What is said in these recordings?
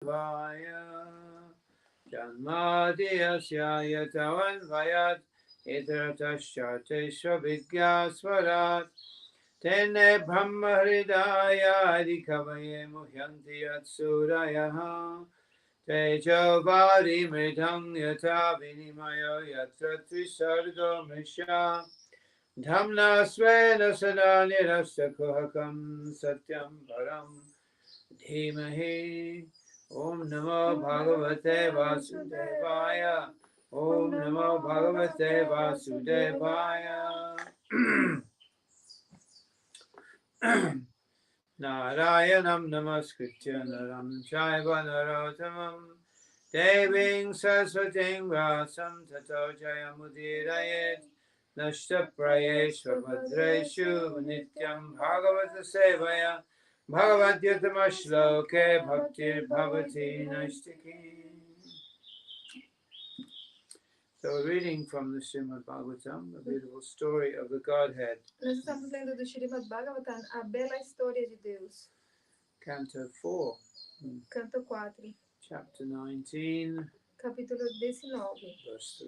Vaya Janmadhyasya Yatavanvayat Idratashchateshva Vigyasvarat Tene Brahma Hridaya Adhikavaye Muhyanti Yatsurayaha Tejo Vari Mridham Yata Vinimayo Yatra Trisargo Misha Dhamna Svena Sada Nirasta Kuhakam Satyam Param Dhimahi Om Namo Bhagavate Vasudevaya Om Namo Bhagavate Vasudevaya Narayanam Namaskritya Naram Chaiva Narottamam Deving Saraswating Vyasam Tato Jayamudirayet Nashta Prayeshva Bhadreshu Nityam Bhagavata Sevaya Bhagavatyatama Shloke Bhaktir Bhavati Nashtiki. So we're reading from the Srimad Bhagavatam, a beautiful story of the Godhead. Nós estamos lendo do Srimad Bhagavatam, a bela história de Deus. Canto 4. Canto 4. Chapter 19. Capítulo 19. Verse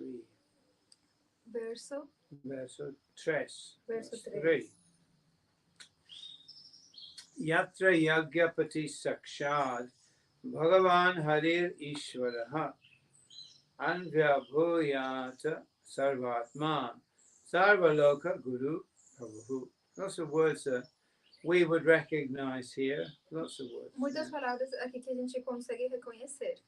3. Verso 3. Verso 3. Yatra Yagyapati Sakshad Bhagavan Harir Ishvaraha Anvyabhuyata Sarvatma Sarvaloka Guru Prabhu. Lots of words that we would recognize here. Lots of words. Muitas palavras aqui que a gente consegue reconhecer.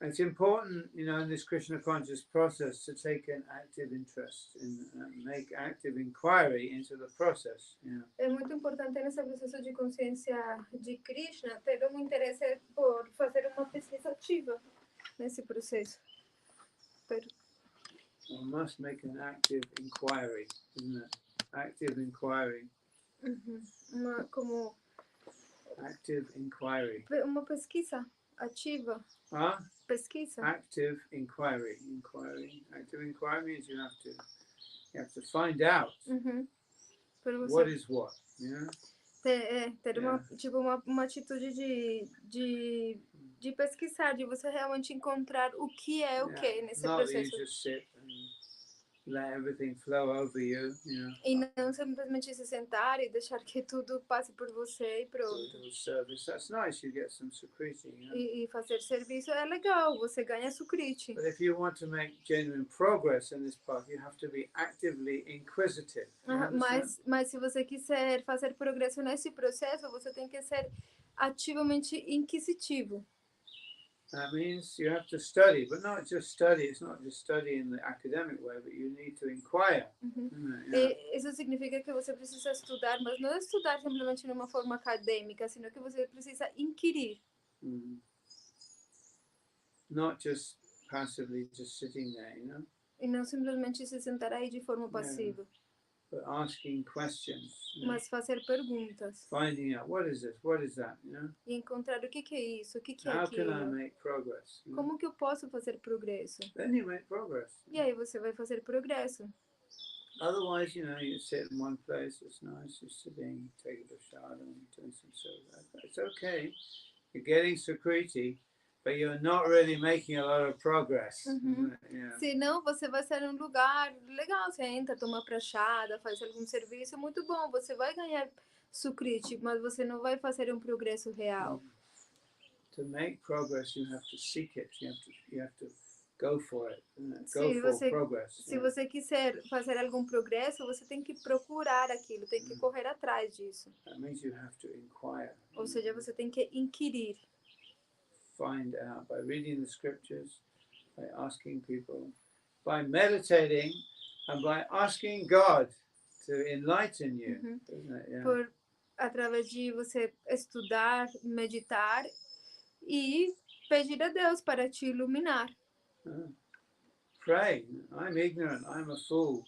It's important, in this Krishna conscious process to take an active interest in make active inquiry into the process. É muito importante nesse processo de consciência de Krishna ter interesse por fazer uma pesquisa ativa nesse processo. One must make an active inquiry, isn't it? Active inquiry. Active inquiry. Uma pesquisa ativa. Pesquisa. Active inquiry. Active inquiry means you have to find out what is what. Ter uma atitude de pesquisar, de você realmente encontrar o que é o que nesse processo. You just sit and let everything flow over you. E não simplesmente se sentar e deixar que tudo passe por você e pronto. Service, that's nice. You get some sukriti. E fazer serviço é legal, você ganha sukriti. But if you want to make genuine progress in this path, you have to be actively inquisitive. Mas se você quiser fazer progresso nesse processo, você tem que ser ativamente inquisitivo. That means you have to study, but not just study. It's not just study in the academic way, but you need to inquire. Isso significa que você precisa estudar, mas não estudar simplesmente de uma forma acadêmica, sino que você precisa inquirir. Not just passively just sitting there, E não simplesmente se sentar aí de forma passiva. But asking questions. Mas fazer perguntas. Finding out what is this, what is that, E encontrar o que é isso, o que é How aquilo. can I make progress? Como que eu posso fazer progresso? Then you make progress. E aí você vai fazer progresso. Otherwise, you sit in one place, it's nice, you're sitting, take a prasad and doing some service. It's okay. You're getting sukriti, but you're not really making a lot of progress. Se não, você vai estar em um lugar legal, você entra, toma prachada, faz algum serviço, muito bom, você vai ganhar sukriti, mas você não vai fazer um progresso real. To make progress, you have to seek it. You have to go for it. Go for progress. Se você quiser fazer algum progresso, você tem que procurar aquilo, tem que correr atrás disso. That means you have to inquire. Ou seja, você tem que inquirir. Find out by reading the scriptures, by asking people, by meditating, and by asking God to enlighten you. Através de você estudar, meditar e pedir a Deus para te iluminar. Pray. I'm ignorant. I'm a fool.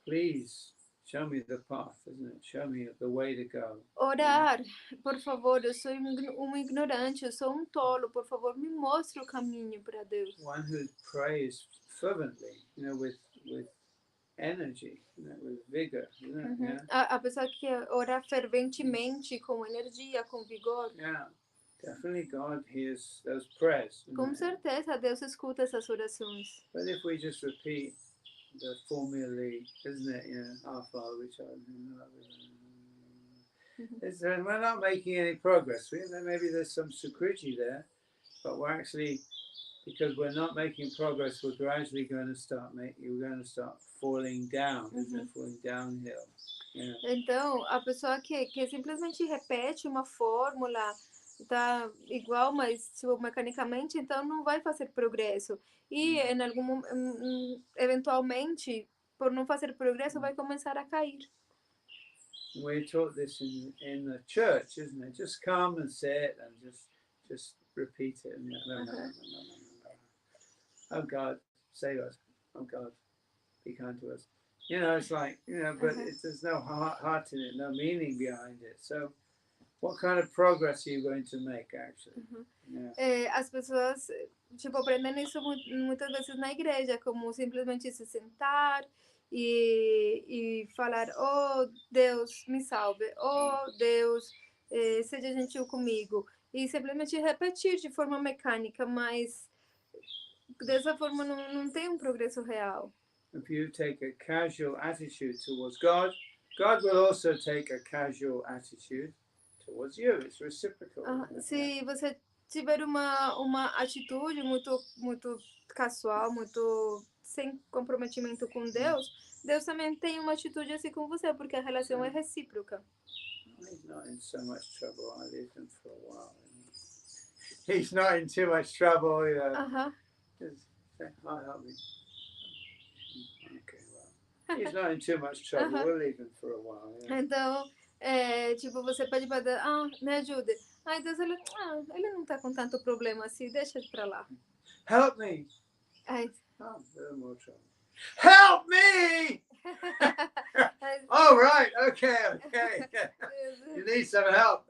Please show me the path, isn't it? Show me the way to go. Orar, por favor, eu sou ignorante, eu sou tolo, por favor, me mostre o caminho para Deus. One who prays fervently, with energy, with vigor, isn't it? Uhum. Yeah. A pessoa que ora ferventemente, com energia, com vigor. Yeah. Definitely God hears those prayers. Isn't Com it? certeza, Deus escuta essas orações. But if we just repeat the formulae, isn't it? Our Father which art in heaven. We're not making any progress. Maybe there's some sukriti there, but we're actually, because we're not making progress, we're gradually going to start falling down, isn't it? Falling downhill. Yeah. Então, a pessoa que simplesmente repete uma fórmula, tá igual, mas tipo, mecanicamente, então não vai fazer progresso. E eventualmente, por não fazer progresso, vai começar a cair. We're taught this in the church, isn't it? Just come and say it and just repeat it. No. Oh God, save us. Oh God, be kind to us. It's like, but there's no heart in it, no meaning behind it. So what kind of progress are you going to make, actually? Yeah. As pessoas, tipo, aprendem isso muitas vezes na igreja, como simplesmente se sentar e falar, oh, Deus, me salve, oh, Deus, seja gentil comigo. E simplesmente repetir de forma mecânica, mas dessa forma não tem um progresso real. If you take a casual attitude towards God, God will also take a casual attitude towards you. It's reciprocal. Se você tiver uma atitude muito casual, muito sem comprometimento com Deus, Deus também tem uma atitude assim com você, porque a relação é recíproca. He's not in so much trouble. I lived him for a while. He's not in too much trouble. Just say, help me. Okay, well, he's not in too much trouble. We'll leave him for a while. Yeah. Então, tipo, você pede para Deus, me ajude. Aí Deus, ele não tá com tanto problema assim, deixa ele pra lá. Help me. Aí, no more trouble. Help me! Oh, right, okay. You need some help.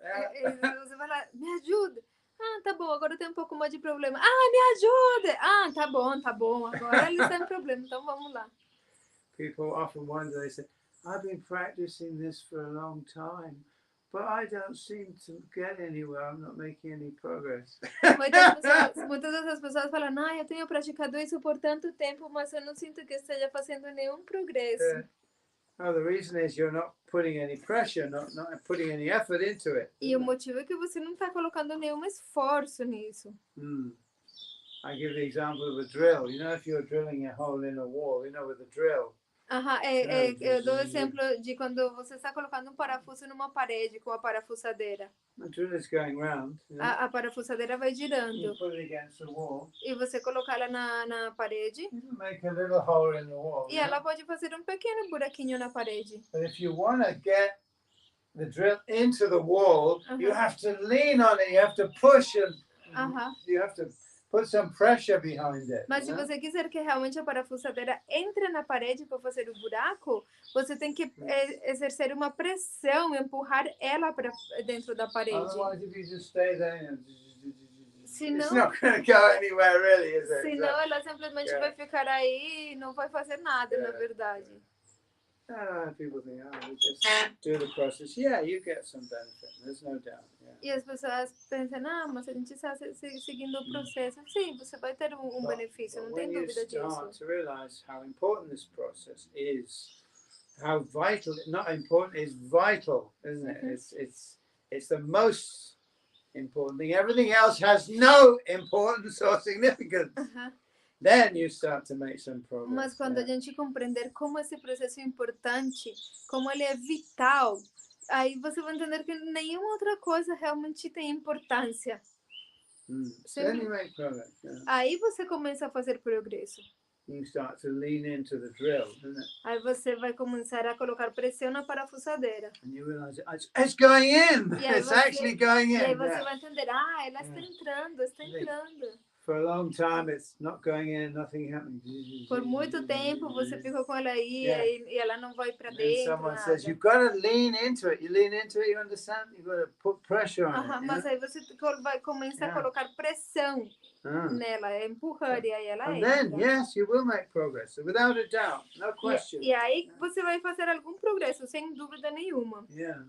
Você vai lá, me ajude. Tá bom, agora tem um pouco mais de problema. Me ajude! Tá bom, agora ele está em problema, então vamos lá. People often wonder, they say, I've been practicing this for a long time, but I don't seem to get anywhere. I'm not making any progress. Muitas dessas pessoas falam, eu tenho praticado isso por tanto tempo, mas eu não sinto que esteja fazendo nenhum progresso. The reason is you're not putting any pressure, not putting any effort into it. E o motivo é que você não está colocando nenhum esforço nisso. I give the example of a drill. If you're drilling a hole in a wall, with a drill. Eu dou o exemplo de quando você está colocando um parafuso numa parede com a parafusadeira. The drill is going round. A parafusadeira vai girando. You put it against the wall. E você colocar ela na parede. You can make a little hole in the wall. E ela pode fazer um pequeno buraquinho na parede. But if you want to get the drill into the wall, you have to lean on it. You have to push and you have to put some pressure behind it. Mas se você quiser que realmente a parafusadeira entre na parede para fazer o buraco, você tem que exercer uma pressão, empurrar ela para dentro da parede. Otherwise, if you just stay there, senão, it's not going to go anywhere, really, is it? Senão ela simplesmente vai ficar aí e não vai fazer nada, na verdade. People think, we just do the process. Yeah, you get some benefit. There's no doubt. Yeah. E as pessoas pensam, mas a gente está seguindo o processo. Sim, você vai ter um benefício, não tem dúvida disso. When you start to realize how important this process is, how vital, not important, is vital, isn't it? It's the most important thing. Everything else has no importance or significance. Then you start to make some progress. Mas quando a gente compreender como esse processo é importante, como ele é vital, aí você vai entender que nenhuma outra coisa realmente tem importância. Then you make progress. Yeah. Aí você começa a fazer progresso. You start to lean into the drill, isn't it? Aí você vai começar a colocar pressão na parafusadeira. And you realize it's going in. It's actually going in. E aí você vai entender, ela está entrando, está entrando. For a long time, it's not going in, nothing happening. Por muito tempo você ficou com ela aí Yeah. e ela não vai para And then dentro, someone nada. says, you've got to lean into it. You lean into it, you understand? You've got to put pressure on it. Mas aí você vai começar a colocar pressão nela, empurrar, e aí ela And entra. then, yes, you will make progress, without a doubt, no question. E aí você vai fazer algum progresso, sem dúvida nenhuma. Yeah.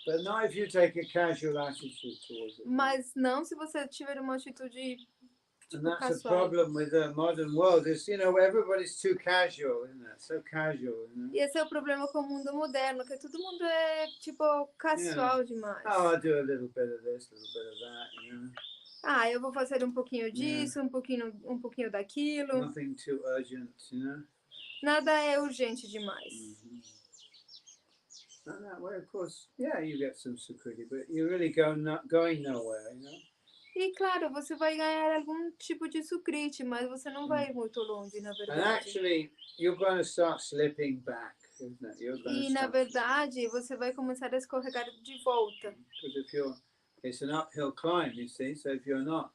But not if you take a casual attitude towards it. Mas não se você tiver uma atitude And that's a casual. problem with the modern world. Is, you know, everybody's too casual, isn't it? So casual, you know? E esse é o problema com o mundo moderno, que todo mundo é tipo casual demais. Oh, I'll do a little bit of this, a little bit of that, you know. Eu vou fazer um pouquinho disso, um pouquinho daquilo. Nothing too urgent, you know. Nada é urgente demais. And that way, of course, yeah, you get some security, but you're really going nowhere, you know. E claro, você vai ganhar algum tipo de sucrite, mas você não vai muito longe, na And verdade. actually, you're going to start slipping back, isn't it? E na verdade, você vai começar a escorregar de volta. Because it's an uphill climb, you see. So if you're not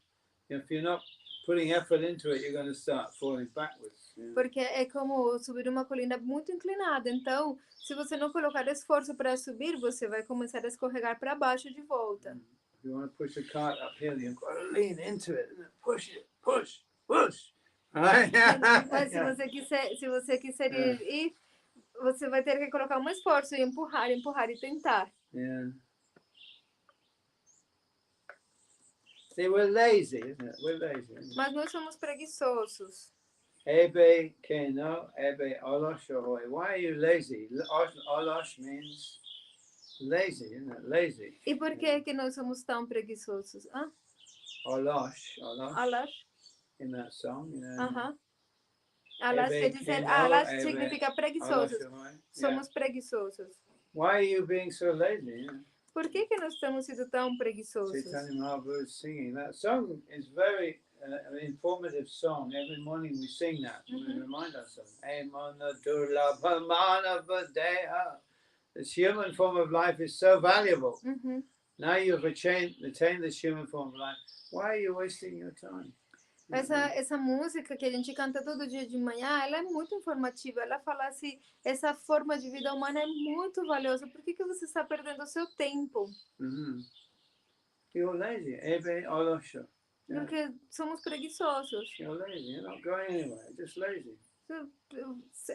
putting effort into it, you're going to start falling backwards. You know? Porque é como subir uma colina muito inclinada. Então, se você não colocar esforço para subir, você vai começar a escorregar para baixo de volta. If you want to push a cart uphill, you've got to lean into it and push it, push. Right? Mas se você quiser ir, você vai ter que colocar um esforço e empurrar e tentar. Yeah. See, we're lazy, isn't it? We're lazy. Mas nós somos preguiçosos. Ebe keno, ebe olosh ahoy. Why are you lazy? Olosh means lazy, isn't it? Lazy. E por que nós somos tão preguiçosos? Olosh. Alash. In that song, you know. Alash quer dizer, alash significa preguiçosos. Somos preguiçosos. Why are you being so lazy? Yeah. Por que nós estamos sendo tão preguiçosos? Chaitanya Mahaprabhu is singing. That song is very an informative song. Every morning we sing that. We remind ourselves. Emana durlabha manava deha. This human form of life is so valuable. Now you've attained this human form of life. Why are you wasting your time? Essa música que a gente canta todo dia de manhã, ela é muito informativa. Ela fala assim, essa forma de vida humana é muito valiosa. Por que você está perdendo o seu tempo? You're lazy. Ebe olosho. Porque somos preguiçosos. You're lazy. You're not going anywhere. Just lazy.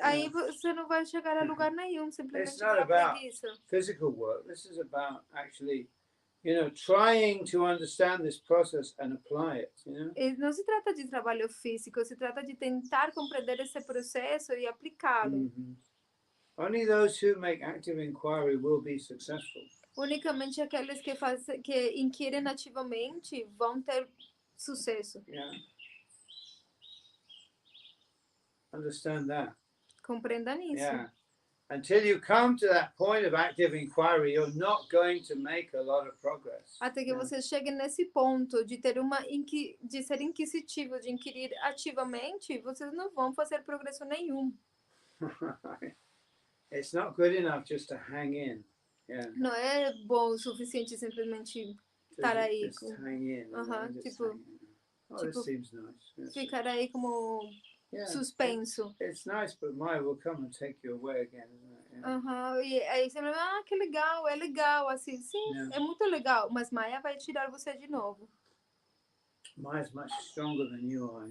Aí você não vai chegar a lugar nenhum, simplesmente It's not pela about preguiça. physical work. This is about actually, trying to understand this process and apply it, Não se trata de trabalho físico, se trata de tentar compreender esse processo e aplicá-lo. Only those who make active inquiry will be successful. Unicamente aqueles que inquirem ativamente vão ter sucesso. Yeah. Understand that. Compreenda nisso. Yeah. Until you come to that point of active inquiry, you're not going to make a lot of progress. Até que você chegue nesse ponto de ter de ser inquisitivo, de inquirir ativamente, vocês não vão fazer progresso nenhum. It's not good enough just to hang in. Yeah. Não é bom o suficiente simplesmente estar aí. Just hang in. This seems nice. Yes. Ficar aí como suspenso. It's nice, but Maya will come and take you away again, isn't it? Yeah. E aí você vai, que legal, é legal, assim, sim, é muito legal, mas Maya vai tirar você de novo. Maya's much stronger than you are,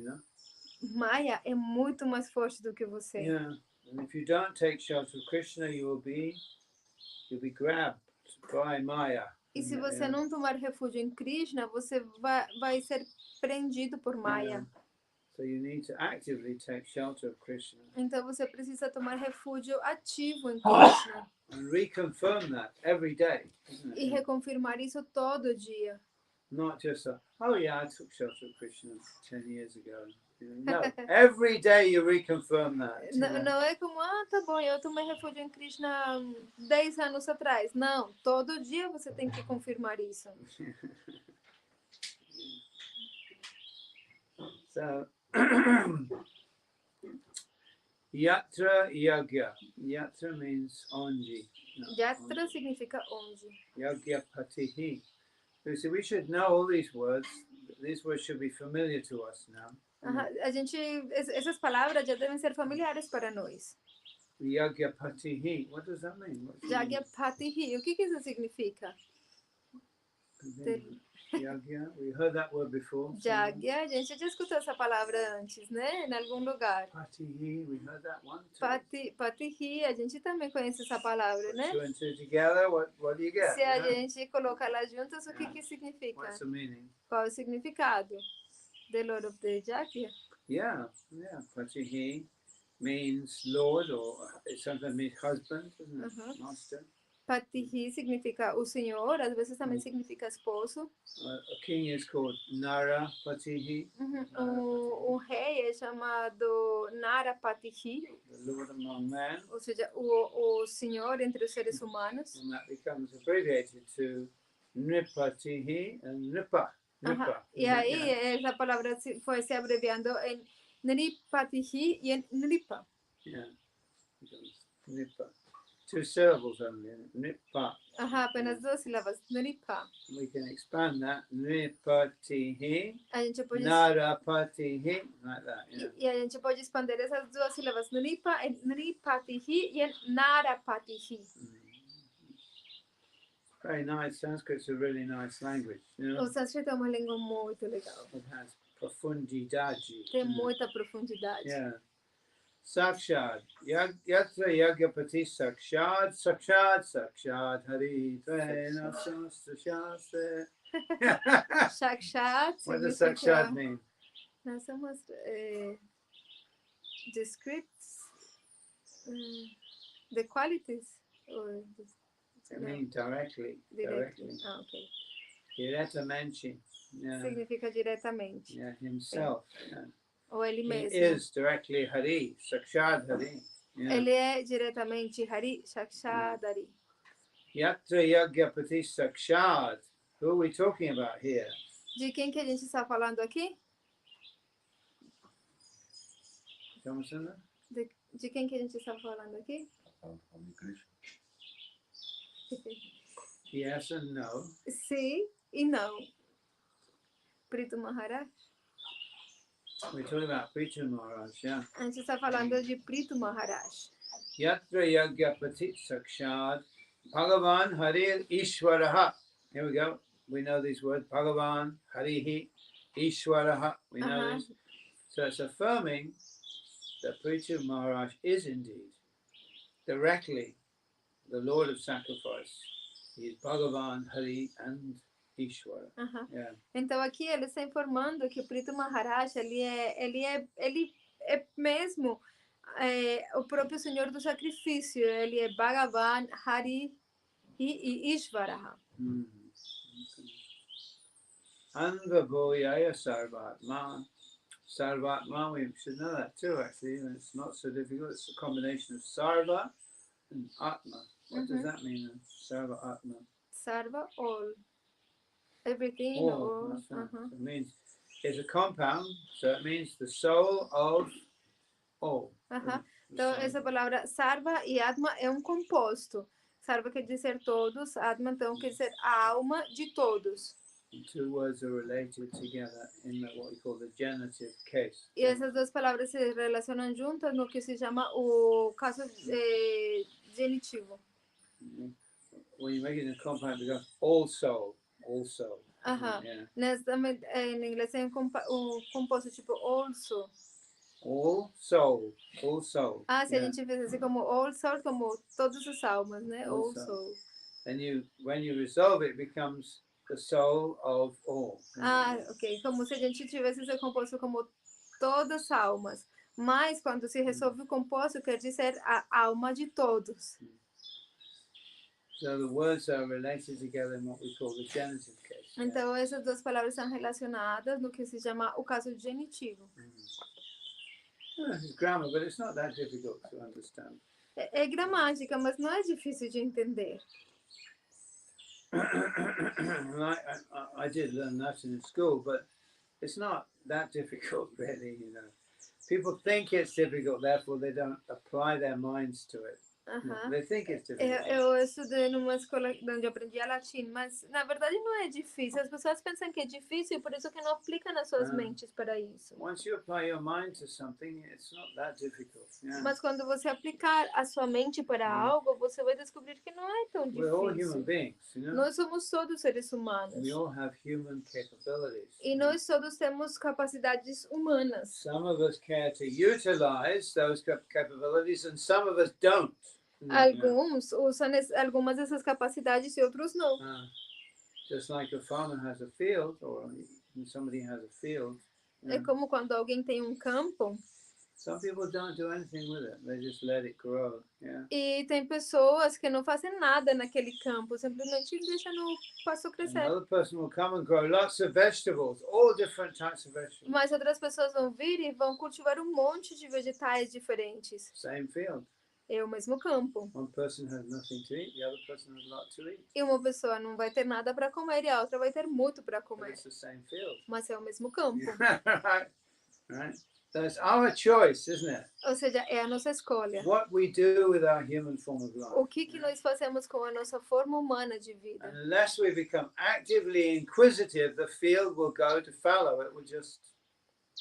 Maya é muito mais forte do que você. Yeah, and if you don't take shelter of Krishna, you'll be grabbed by Maya. E se você não tomar refúgio em Krishna, você vai ser prendido por Maya. So you need to actively take shelter of Krishna. Então você precisa tomar refúgio ativo em Krishna. And reconfirm that every day. E reconfirmar isso todo dia. Not just I took shelter of Krishna 10 years ago. No, every day you reconfirm that. Não é como, tá bom, eu tomei refúgio em Krishna 10 anos atrás. Não, todo dia você tem que confirmar isso. So, Yatra Yagya. Yatra means onji. Yatra significa onde. Yagya patihi. So we should know all these words. these words should be familiar to us now. Essas palavras já devem ser familiares para nós. Yagyapatihi. What does that mean? Jagyapatihi. O que isso significa? Yagya. We heard that word before. Jagya, a gente já escutou essa palavra antes, né? Em algum lugar. Patihi. We heard that one too. Patihi, a gente também conhece essa palavra, né? Two and two together. What do you get? Se a gente colocar lá juntas, o que significa? What's the meaning? Qual é o significado? The Lord of the Jagya. Yeah. Patihi means Lord, or it sometimes means husband, doesn't it? Master. Patihi significa o senhor, às vezes também significa esposo. A king is called Nara Patihi. O rei é chamado Nara Patihi. The Lord among men. Ou seja, o senhor entre os seres humanos. And that becomes abbreviated to Nripatihi and Nripa. E aí essa palavra foi se abreviando em Nripatihi e em Nripa. Yeah, Nipa. 2 syllables only. Nipa. Apenas 2 sílabas. Nripa. We can expand that. Nripatihi. A gente pode Narapatihi. Like that. Yeah. E a gente pode expandir essas 2 sílabas. Nripatihi e Narapatihi. Very nice. Sanskrit's a really nice language. You know? O sânscrito é uma língua muito legal. It has profundidade. Tem muita profundidade. Yeah. Sakshad. Yatra Yagyapati Sakshad. Sakshad. Hari. Tvena Shastra Shastra. Sakshat. What does Sakshad mean? Nós somos descripts. The qualities. Or I mean directly. Okay. Diretamente. Yeah. Significa diretamente. Yeah, himself. Yeah. Ou ele mesmo. He is directly Hari, Sakshad Hari. Yeah. Ele é diretamente Hari, Sakshad Hari. Yatra Yagyapati Sakshad. Who are we talking about here? De quem que a gente está falando aqui? De quem que a gente está falando aqui? Yes and no. Sim e não. Prito Maharaj. We're talking about Prita Maharaj, yeah. A gente está falando de Prito Maharaj. Yatra Yagyapati Sakshad Bhagavan Hari Ishwaraha. Here we go. We know these words. Bhagavan Harihi Ishwaraha. We know this. So it's affirming that Prita Maharaj is indeed directly the Lord of Sacrifice. He is Bhagavan, Hari and Ishwara. Yeah. Então aqui ele está informando que o Prito Maharaj ele é mesmo o próprio Senhor do Sacrifício. Ele é Bhagavan, Hari e Ishvara. Anvabhoyaya Sarvatma. Sarvatma, we should know that too actually. It's not so difficult. It's a combination of Sarva and Atma. What does that mean? Sarva Atma. Sarva, all. Everything. All. That's right. So it means it's a compound, so it means the soul of all. Então essa palavra Sarva e Atma é um composto. Sarva quer dizer todos, Atma então quer dizer a alma de todos. And 2 words are related together in what we call the genitive case. E essas 2 palavras se relacionam juntas no que se chama o caso genitivo. When you make it in a compound, it becomes all soul. Yeah. Em inglês é um composto tipo also. All soul. Se a gente fez assim como all soul, como todas as almas, né? All soul. And when you resolve it, it becomes the soul of all. Ok. Como se a gente tivesse esse composto como todas as almas. Mas quando se resolve o composto, quer dizer a alma de todos. So the words are related together in what we call the genitive case. Então essas 2 palavras são relacionadas no que se chama o caso genitivo. This is grammar, but it's not that difficult to understand. É gramática, mas não é difícil de entender. I did learn Latin in school, but it's not that difficult, really. You know, people think it's difficult, therefore they don't apply their minds to it. Aham. They think it's difficult. Eu estudei numa escola onde eu aprendi latim, mas na verdade não é difícil. As pessoas pensam que é difícil e por isso que não aplicam nas suas mentes para isso. Once you apply your mind to something, it's not that difficult. Yeah. Mas quando você aplicar a sua mente para algo, você vai descobrir que não é tão We're all human difícil. beings, you know. Nós somos todos seres humanos. We all have human capabilities. E nós todos temos capacidades humanas. Some of us care to utilize those capabilities, and some of us don't. Alguns usam algumas dessas capacidades e outros não. Just like a farmer has a field, or somebody has a field. É como quando alguém tem um campo. Some people don't do anything with it; they just let it grow. Yeah. E tem pessoas que não fazem nada naquele campo, simplesmente deixam no pasto crescer. Another person will come and grow lots of vegetables, all different types of vegetables. Mas outras pessoas vão vir e vão cultivar um monte de vegetais diferentes. Same field. É o mesmo campo. One person has nothing to eat, the other person has a lot to eat. E uma pessoa não vai ter nada para comer e a outra vai ter muito para But comer. it's the same field. Mas é o mesmo campo. Right. So it's our choice, isn't it? Ou seja, é a nossa escolha. What we do with our human form of life. O que nós fazemos com a nossa forma humana de vida? And unless we become actively inquisitive, the field will go to fallow. It will just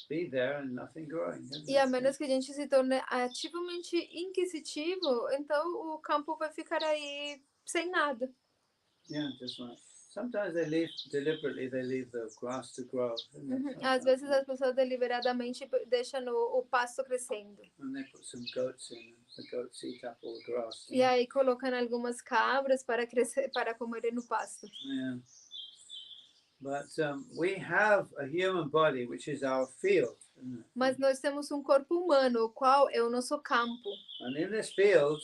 be there and nothing growing. E a menos que a gente se torne ativamente inquisitivo, então o campo vai ficar aí sem nada. Yeah, just like sometimes they leave deliberately. They leave the grass to grow. Às vezes as pessoas deliberadamente deixam o pasto crescendo. And they put some goats in. The goats eat up all the grass. E aí colocam algumas cabras para crescer, para comerem no pasto. Yeah. But we have a human body, which is our field. Mas nós temos um corpo humano, o qual é o nosso campo. And in this field,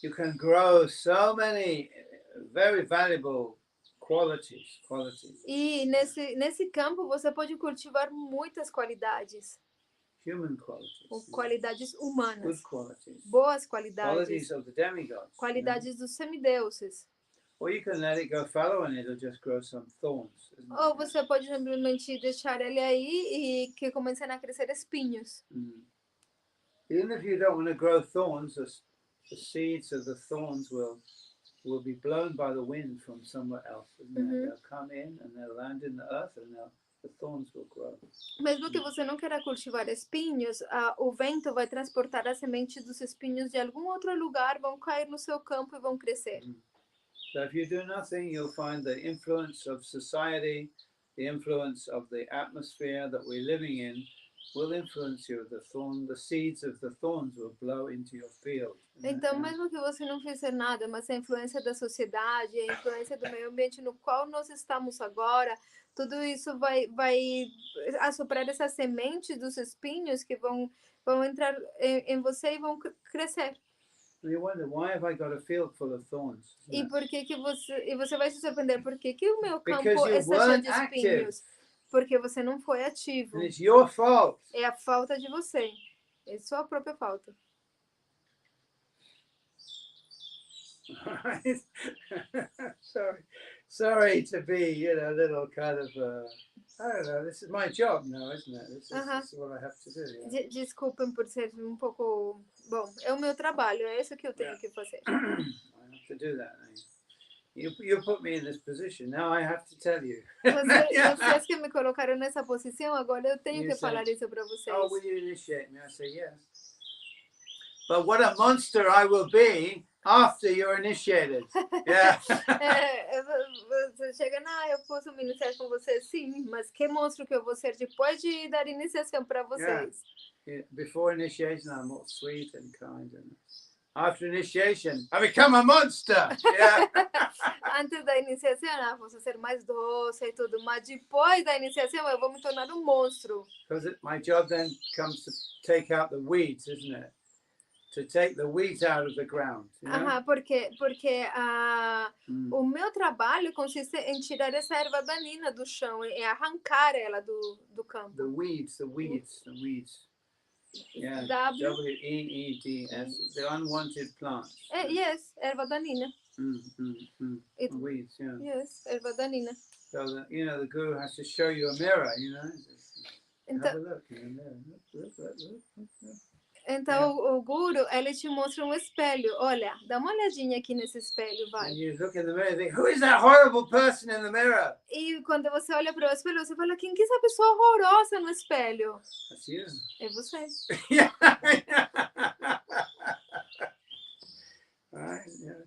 you can grow so many very valuable qualities. E nesse campo você pode cultivar muitas qualidades. Human qualities. Qualidades humanas. Good qualities. Boas qualidades. Qualities of the demigods. Qualidades dos semideuses. Or you can let it go fallow and it'll just grow some thorns. Ou você pode simplesmente deixar ele aí e que comecem a crescer espinhos. Even if you don't want to grow thorns, the seeds of the thorns will be blown by the wind from somewhere else. They'll come in and they'll land in the earth and the thorns will grow. Mesmo que você não queira cultivar espinhos, o vento vai transportar as sementes dos espinhos de algum outro lugar, vão cair no seu campo e vão crescer. So if you do nothing, you'll find the influence of society, the influence of the atmosphere that we're living in will influence you. The seeds of the thorns will blow into your field. Então, mesmo que você não fizer nada, mas a influência da sociedade, a influência do meio ambiente no qual nós estamos agora, tudo isso vai assoprar essas sementes dos espinhos que vão entrar em você e vão crescer. You wonder, why have I got a field full of thorns? E por que você vai se surpreender por que o meu campo Because you está cheio weren't de espinhos? Porque você não foi ativo. And it's your fault. É a falta de você. É sua própria falta. Sorry to be, a little kind of, I don't know, this is my job now, isn't it? This is what I have to do. Yeah. Desculpem por ser um pouco... Bom, é o meu trabalho, é isso que eu tenho que fazer. I have to do that. You put me in this position, now I have to tell you. Vocês que me colocaram nessa posição, agora eu tenho que falar isso para vocês. Oh, will you initiate me? I say yes. But what a monster I will be after you're initiated. Yeah. Você chega, eu posso me iniciar com você, sim, mas que monstro que eu vou ser depois de dar iniciação para vocês. Yeah. Before initiation, I'm all sweet and kind, and after initiation, I become a monster. Yeah. Antes da iniciação, vou ser mais doce e tudo, mas depois da iniciação, eu vou me tornar um monstro. Because my job then comes to take out the weeds, isn't it? To take the weeds out of the ground. You know? Porque o meu trabalho consiste em tirar essa erva daninha do chão e arrancar ela do campo. The weeds. Yeah, W-E-E-D-S, the unwanted plants. Yes, erva daninha. Weeds, yeah. Yes, erva daninha. So, the guru has to show you a mirror, Have a look in the mirror. Look. Então o guru, ele te mostra um espelho. Olha, dá uma olhadinha aqui nesse espelho, And vai. you look in the mirror and think, who is that horrible person in the mirror? E quando você olha para o espelho, você fala, quem que é essa pessoa horrorosa no espelho? That's you. É você. Yeah. Right, yeah.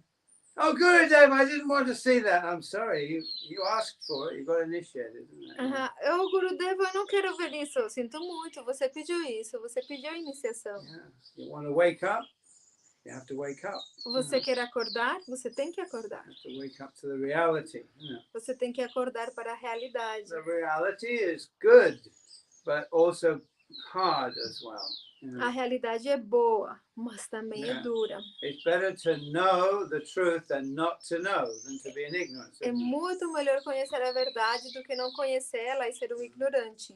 Oh, good, Dave. I didn't want to see that. I'm sorry. You asked for it. You got initiated, isn't it? Ô, Gurudeva, eu não quero ver isso. Eu sinto muito. Você pediu isso. Você pediu a iniciação. Yeah. You want to wake up? You have to wake up. Você quer acordar? Você tem que acordar. You have to wake up to the reality. Você tem que acordar para a realidade. The reality is good, but also hard as well. A realidade é boa, mas também é dura. It's better to know the truth than not to know, than to be in ignorance. É muito melhor conhecer a verdade do que não conhecê-la e ser um ignorante.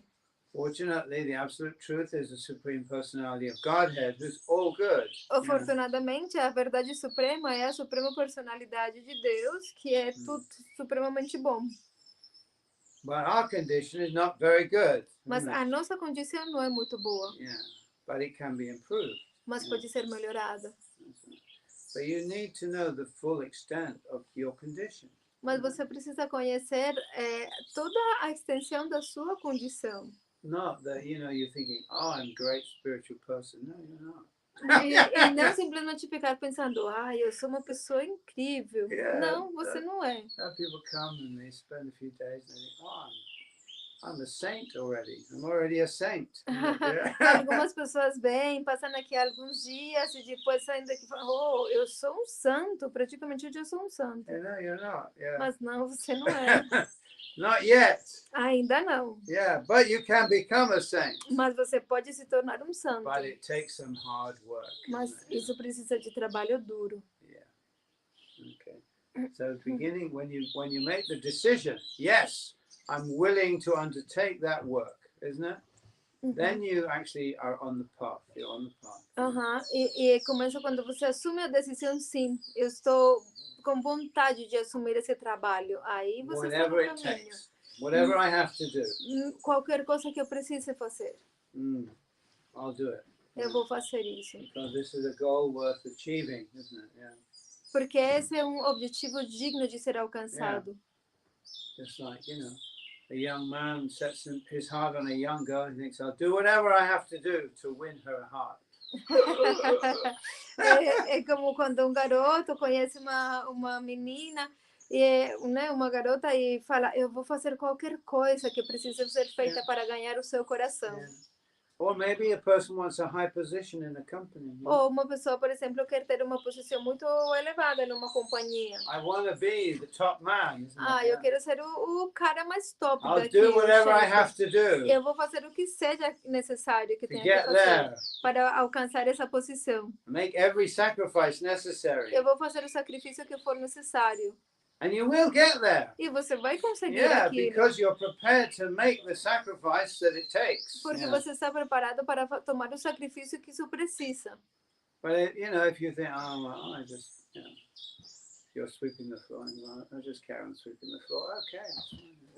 Fortunately, the absolute truth is the Supreme Personality of Godhead, who's all good. Afortunadamente, a verdade suprema é a suprema personalidade de Deus, que é tudo supremamente bom. But our condition is not very good. Mas a nossa condição não é muito boa. Yeah, but it can be improved. Mas pode ser melhorada. But you need to know the full extent of your condition. Mas você precisa conhecer toda a extensão da sua condição. Not that, you're thinking, oh, I'm a great spiritual person. No, you're not. E não simplesmente ficar pensando, eu sou uma pessoa incrível. Yeah, não, você não é. People come and they spend a few days and they think, oh, I'm a saint already. I'm already a saint. Algumas pessoas vêm, passando aqui alguns dias e depois saindo daqui e falam, eu sou um santo, praticamente eu sou um santo. No, you're not. Yeah. Mas não, você não é. Not yet. Ainda não. Yeah, but you can become a saint. Mas você pode se tornar um santo. But it takes some hard work. Mas isso precisa de trabalho duro. Yeah. Okay. So beginning when you make the decision, yes, I'm willing to undertake that work, isn't it? Then you actually are on the path. You're on the path. E começa quando você assume a decisão, sim, eu estou com vontade de assumir esse trabalho. Aí você está no caminho. Whatever I have to do. Qualquer coisa que eu precise fazer. I'll do it. Eu vou fazer isso. Because this is a goal worth achieving, isn't it? Yeah. Porque esse é um objetivo digno de ser alcançado. Yeah. Just like, a young man sets his heart on a young girl and thinks, I'll do whatever I have to do to win her heart. É como quando um garoto conhece uma menina, uma garota, e fala, eu vou fazer qualquer coisa que precisa ser feita para ganhar o seu coração. Yeah. Or maybe a person wants a high position in a company. Ou uma pessoa, por exemplo, quer ter uma posição muito elevada numa companhia. I want to be the top man. Eu quero ser o cara mais top daqui. I'll do whatever I have to do. Eu vou fazer o que seja necessário que tenha que fazer para alcançar essa posição. Make every sacrifice necessary. Eu vou fazer o sacrifício que for necessário. And you will get there. E você vai conseguir aquilo. Because you're prepared to make the sacrifice that it takes. Porque você está preparado para tomar o sacrifício que isso precisa. But if you think, I just, you're sweeping the floor, I'll just carry on sweeping the floor. Okay.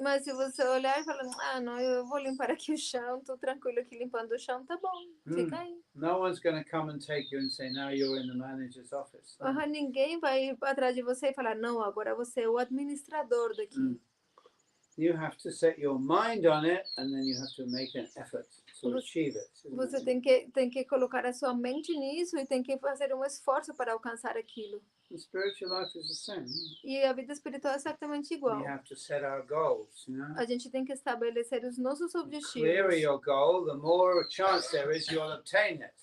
Mas se você olhar e falar, não, eu vou limpar aqui o chão, estou tranquilo aqui limpando o chão, tá bom, fica aí. No one's going to come and take you and say, now you're in the manager's office. Ninguém vai ir atrás de você e falar, não, agora você é o administrador daqui. You have to set your mind on it and then you have to make an effort to achieve it. Você tem que colocar a sua mente nisso e tem que fazer um esforço para alcançar aquilo. The spiritual life is the same. E a vida espiritual é exatamente igual. We have to set our goals, A gente tem que estabelecer os nossos objetivos. The clearer your goal, the more chance there is you'll obtain it.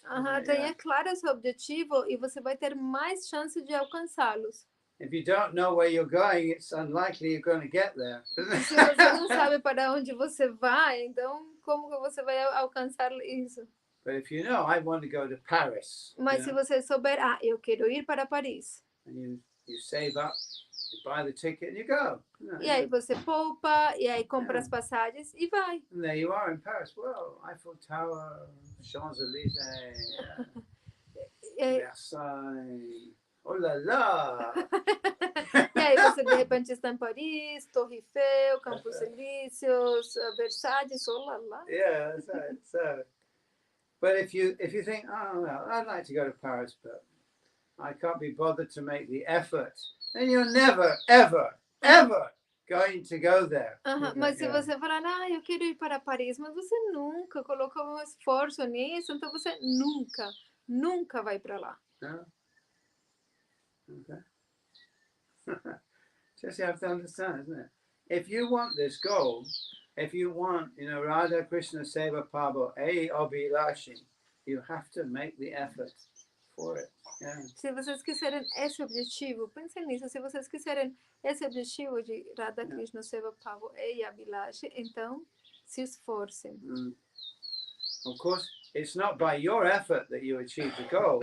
Tenha claro o seu objetivo e você vai ter mais chance de alcançá-los. If you don't know where you're going, it's unlikely you're going to get there. Se você não sabe para onde você vai, então como que você vai alcançar isso? But if you know, I want to go to Paris. Mas se você souber, eu quero ir para Paris. And you save up, you buy the ticket and you go. E aí você poupa, e aí compra as passagens e vai. And there you are in Paris. Well, Eiffel Tower, Champs-Élysées, Versailles. Oh lá lá! E aí você de repente está em Paris, Torre Eiffel, Campos Elíseos, Versalhes, oh lá lá. Yeah, so But if you think, oh well, I'd like to go to Paris, but I can't be bothered to make the effort, then you're never, ever, ever going to go there. Mas se você falar, eu quero ir para Paris, mas você nunca colocou um esforço nisso, então você nunca vai para lá. No? Okay. Just you have to understand, isn't it? If you want this goal, if you want, Radha Krishna Seva Pabo A Abhilashi, you have to make the effort for it. Yeah. Se vocês quiserem esse objetivo, pensem nisso. Se vocês quiserem esse objetivo de Radha Krishna Seva Pavo e Abhilashi, então se esforcem. Of course, it's not by your effort that you achieve the goal,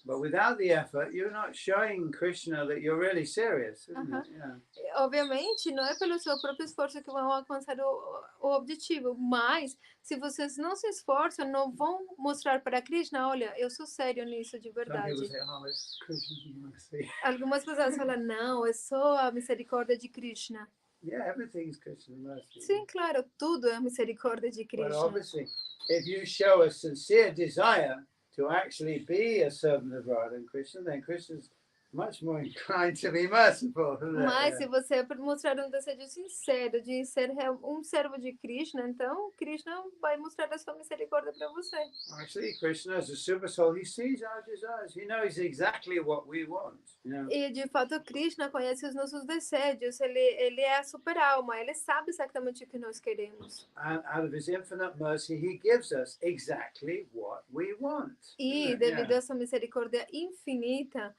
but without the effort, you're not showing Krishna that you're really serious, isn't it? Yeah. Obviamente, não é pelo seu próprio esforço que vão alcançar o objetivo, mas se vocês não se esforçam, não vão mostrar para Krishna, olha, eu sou sério nisso de verdade. Some people say, oh, it's Krishna's mercy. Algumas pessoas falam, não, é só a misericórdia de Krishna. Yeah, everything's Krishna's mercy. Sim, claro, tudo é a misericórdia de Krishna. But obviously, if you show a sincere desire to actually be a servant of Radha and Krishna, then Krishna's much more inclined to be merciful. Mas se você mostrar um desejo sincero de ser um servo de Krishna, então Krishna vai mostrar a sua misericórdia para você. Actually, Krishna is a super soul. He sees our desires. He knows exactly what we want. E de fato Krishna conhece os nossos desejos. Ele é a super alma. Ele sabe exatamente o que nós queremos. And out of his infinite mercy, he gives us exactly what we want. E devido a sua misericórdia infinita,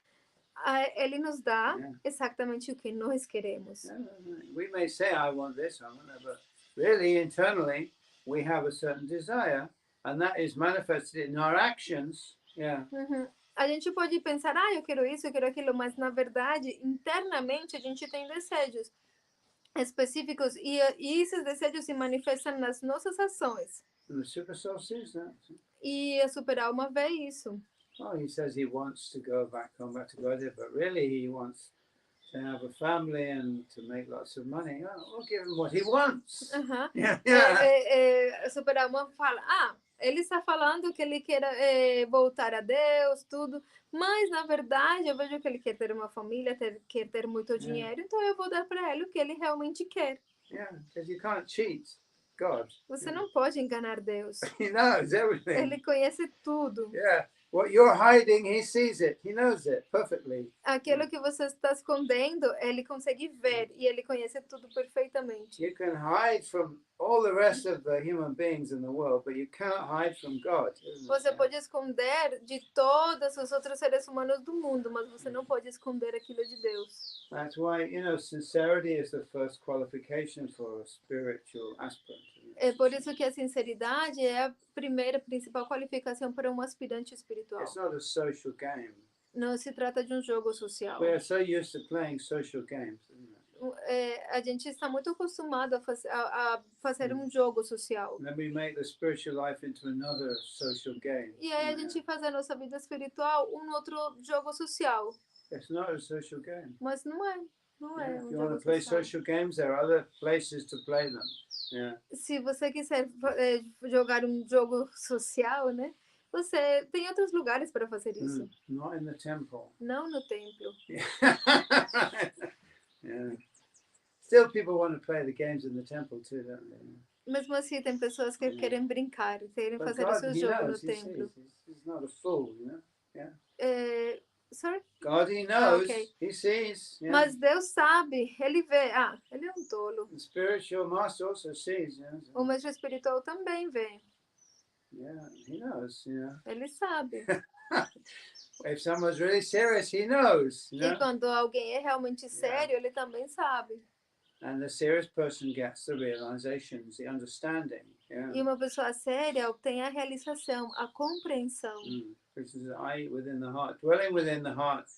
ele nos dá exatamente o que nós queremos. We may say, I want this, I want that, but really, internally, we have a certain desire, and that is manifested in our actions. Yeah. A gente pode pensar, eu quero isso, eu quero aquilo, mas na verdade, internamente, a gente tem desejos específicos e esses desejos se manifestam nas nossas ações. And the super soul sees that. E a super alma vê isso. Oh, he says he wants to go back home, back to Godhead, but really he wants to have a family and to make lots of money. Oh, we'll give him what he wants. A super alma fala, ele está falando que ele quer voltar a Deus, tudo, mas na verdade eu vejo que ele quer ter uma família, quer ter muito dinheiro, então eu vou dar para ele o que ele realmente quer. Yeah, because you can't cheat God. Você não pode enganar Deus. He knows everything. Ele conhece tudo. Yeah. What you're hiding, he sees it. He knows it perfectly. Aquilo que você está escondendo, ele consegue ver e ele conhece tudo perfeitamente. You can hide from all the rest of the human beings in the world, but you cannot hide from God. Você pode esconder de todos os outros seres humanos do mundo, mas você não pode esconder aquilo de Deus. That's why, sincerity is the first qualification for a spiritual aspirant. É por isso que a sinceridade é a principal qualificação para um aspirante espiritual. It's not a social game. Não se trata de um jogo social. We are so used to playing social games, isn't it? A gente está muito acostumado a fazer um jogo social. And then we make the spiritual life into another social game. E aí a gente faz a nossa vida espiritual um outro jogo social. It's not a social game. Mas não é. Não é If um you want jogo to play social. social games, there are other places to play them. Yeah. Se você quiser jogar um jogo social, né? Você tem outros lugares para fazer isso. Not in the temple. Não no templo. Yeah. Still, people want to play the games in the temple too, don't they? Mesmo assim, tem pessoas que querem brincar, querem But fazer o God, seu he jogo no knows. templo. He's not a fool, Yeah. Sorry? God, he knows. Okay. He sees. Yeah. Mas Deus sabe, ele vê. Ele é um tolo. The spiritual master also sees. O mestre espiritual também vê. Yeah, he knows. Ele sabe. If someone's really serious, he knows. E quando alguém é realmente sério, ele também sabe. And the serious person gets the realizations, the understanding. Yeah. E uma pessoa séria obtém a realização, a compreensão. Which is I within the heart, dwelling within the heart,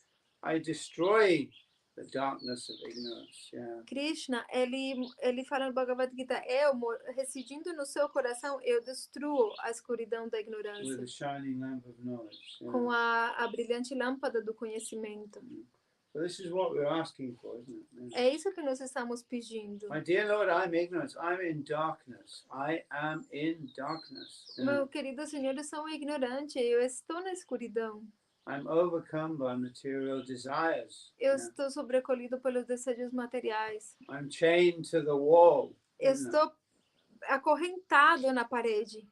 I destroy the darkness of ignorance. Yeah. Krishna, ele fala no Bhagavad Gita, residindo no seu coração, eu destruo a escuridão da ignorância. With a shining lamp of knowledge. Yeah. Com a brilhante lâmpada do conhecimento. But this is what we're asking for, isn't it? Yeah. É isso que nós estamos pedindo. My dear Lord, I'm ignorant. I'm in darkness. I am in darkness. Meu querido Senhor, eu sou um ignorante, eu estou na escuridão. I'm overcome by material desires. Eu estou sobrecolhido pelos desejos materiais. I'm chained to the wall. Eu estou acorrentado na parede.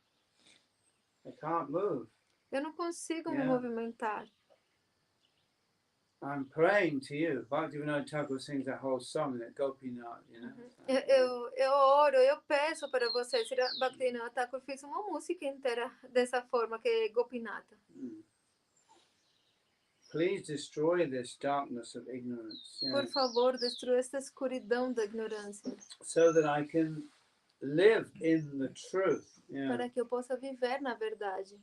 I can't move. Eu não consigo me movimentar. I'm praying to you. Bhaktivinoda Thakur sings that whole song, that Gopinath, you know. Eu oro, eu peço para você. Srila Bhaktivinoda Thakur fez uma música inteira dessa forma, que é Gopinata. Please destroy this darkness of ignorance. Por favor, destrua esta escuridão da ignorância. So that I can live in the truth. Para que eu possa viver na verdade.